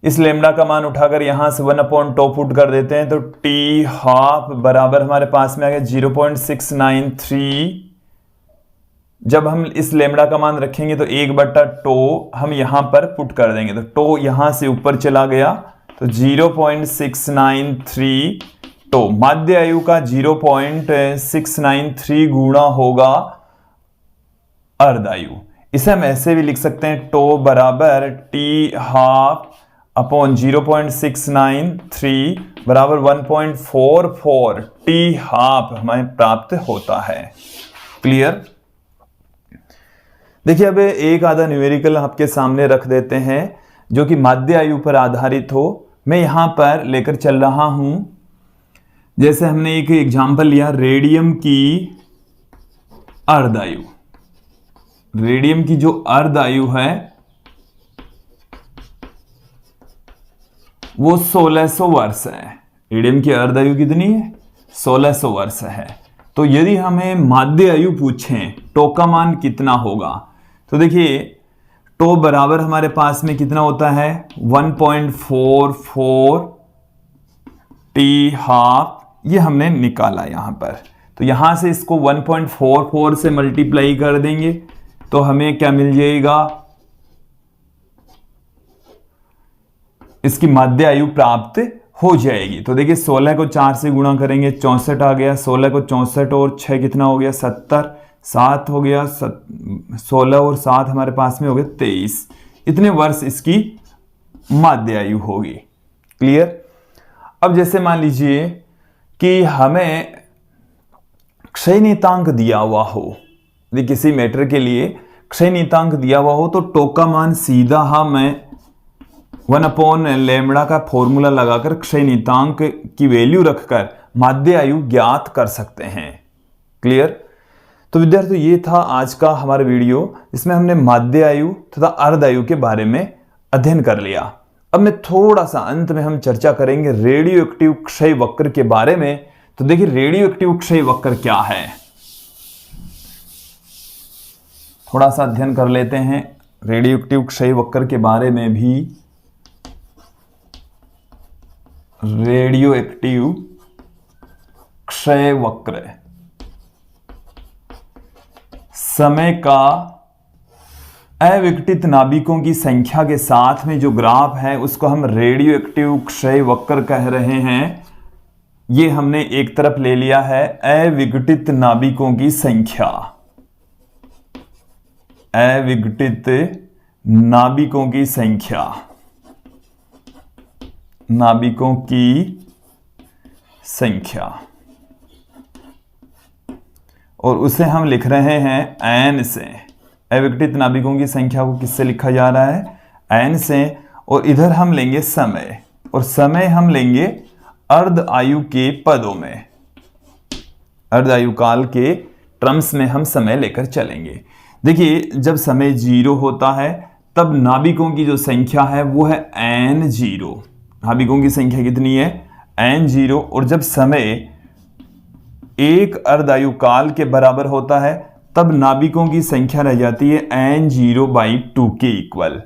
A: इस लैम्बडा का मान उठाकर यहां से 1/टो पुट कर देते हैं, तो t हाफ बराबर हमारे पास में आ गया 0.693। जब हम इस लैम्बडा का मान रखेंगे तो 1/टो हम यहां पर पुट कर देंगे, तो टो यहां से ऊपर चला गया, तो 0.693 टो। माध्य आयु का 0.693 गुणा होगा अर्धायु। इसे हम ऐसे भी लिख सकते हैं, टो बराबर t हाफ अपॉन 0.693 बराबर 1.44 t हाफ हमें प्राप्त होता है। क्लियर, देखिए अब एक आधा न्यूमेरिकल आपके सामने रख देते हैं जो कि माध्य आयु पर आधारित हो। मैं यहां पर लेकर चल रहा हूं, जैसे हमने एक एग्जांपल लिया रेडियम की अर्धायु। रेडियम की जो अर्धायु है वो 1600 वर्ष है। रेडियम की अर्धायु कितनी है, 1600 वर्ष है। तो यदि हमें माध्य आयु पूछें टो का मान कितना होगा, तो देखिए टो बराबर हमारे पास में कितना होता है 1.44 टी हाफ, ये हमने निकाला यहां पर। तो यहां से इसको 1.44 से मल्टीप्लाई कर देंगे तो हमें क्या मिल जाएगा, इसकी माध्य आयु प्राप्त हो जाएगी। तो देखिए 16 को 4 से गुणा करेंगे 64 आ गया, 16 को 64 और 6 कितना हो गया 70, 7 हो गया, 16 और 7 हमारे पास में हो गया 23। इतने वर्ष इसकी माध्य आयु होगी। क्लियर, अब जैसे मान लीजिए कि हमें क्षय नीतांक दिया हुआ हो, यदि किसी मैटर के लिए क्षय नीतांक दिया हुआ हो तो टो का मान सीधा हमें 1/लैम्बडा का फॉर्मूला लगाकर क्षय नीतांक की वैल्यू रखकर माध्य आयु ज्ञात कर सकते हैं। क्लियर, तो विद्यार्थियों ये था आज का हमारा वीडियो, इसमें हमने माध्य आयु तथा अर्धायु के बारे में अध्ययन कर लिया। अब मैं थोड़ा सा अंत में हम चर्चा करेंगे रेडियो एक्टिव क्षय वक्र के बारे में, तो देखिए रेडियो एक्टिव क्षय वक्र क्या है, थोड़ा सा अध्ययन कर लेते हैं रेडियो एक्टिव क्षय वक्र के बारे में भी। रेडियो एक्टिव क्षय वक्र समय का अविघटित नाभिकों की संख्या के साथ में जो ग्राफ है उसको हम रेडियो एक्टिव क्षय वक्र कह रहे हैं। ये हमने एक तरफ ले लिया है अविघटित नाभिकों की संख्या, अविघटित नाभिकों की संख्या, नाभिकों की संख्या, और उसे हम लिख रहे हैं n से। अविघटित नाभिकों की संख्या को किससे लिखा जा रहा है, n से। और इधर हम लेंगे समय, और समय हम लेंगे अर्ध आयु के पदों में, अर्ध आयु काल के टर्म्स में हम समय लेकर चलेंगे। देखिए जब समय 0 होता है तब नाभिकों की जो संख्या है वो है n0। नाभिकों की संख्या कितनी है, n0। और जब समय 1 अर्ध आयु काल के बराबर होता है तब नाभिकों की संख्या रह जाती है n0/2 के इक्वल।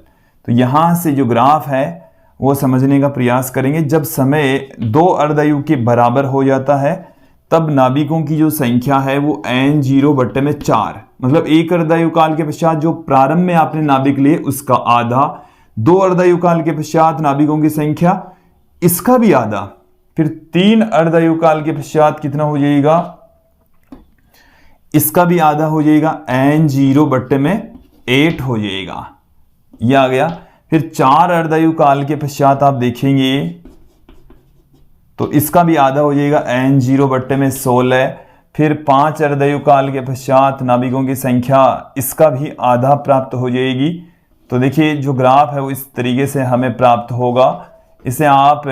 A: तो यहां से जो ग्राफ है वो समझने का प्रयास करेंगे। जब समय 2 अर्ध आयु के बराबर हो जाता है तब नाभिकों की जो संख्या है वो n0/4, मतलब 1 अर्ध आयु काल के पश्चात जो प्रारंभ में आपने नाभिक लिए उसका आधा, 2 अर्ध आयु काल के पश्चात नाभिकों की संख्या इसका भी आधा, फिर 3 अर्ध आयु काल के पश्चात कितना हो जाएगा, इसका भी आधा हो जाएगा, n0/8 हो जाएगा, ये आ गया। फिर 4 अर्ध आयु काल के पश्चात आप देखेंगे तो इसका भी आधा हो जाएगा, n0/16। फिर 5 अर्ध आयु काल के पश्चात नाभिकों की संख्या इसका भी आधा प्राप्त हो जाएगी। तो देखिए जो ग्राफ है वो इस तरीके से हमें प्राप्त होगा। इसे आप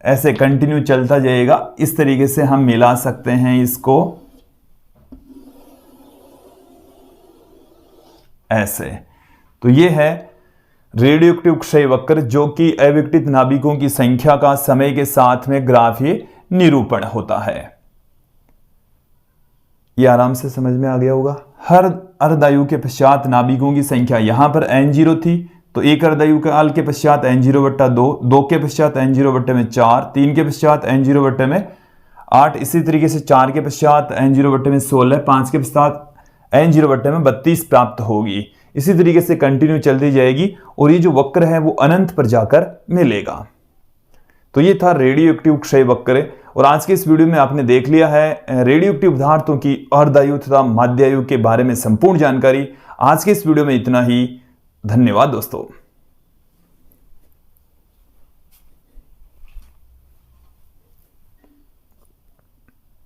A: ऐसे कंटिन्यू चलता जाएगा, इस तरीके से हम मिला सकते हैं इसको ऐसे। तो ये है रेडियो एक्टिव क्षय वक्र, जो कि अविघटित नाभिकों की संख्या का समय के साथ में ग्राफीय निरूपण होता है। ये आराम से समझ में आ गया होगा। हर अर्ध आयु के पश्चात नाभिकों की संख्या यहां पर n0 थी, तो 1 अर्ध आयु काल के पश्चात n0/2, 2 के पश्चात n0/4, 3 के पश्चात n0/8, इसी तरीके से 4 के पश्चात n0/16, 5 के पश्चात n0/32 प्राप्त होगी। इसी तरीके से कंटिन्यू चलती जाएगी और ये जो वक्र है वो अनंत पर जाकर मिलेगा। तो ये था रेडियो एक्टिव क्षय वक्र। और आज के इस वीडियो में आपने देख लिया है रेडियो एक्टिव पदार्थों की अर्धायु तथा माध्यायु के बारे में संपूर्ण जानकारी। आज के इस वीडियो में इतना ही। धन्यवाद दोस्तों।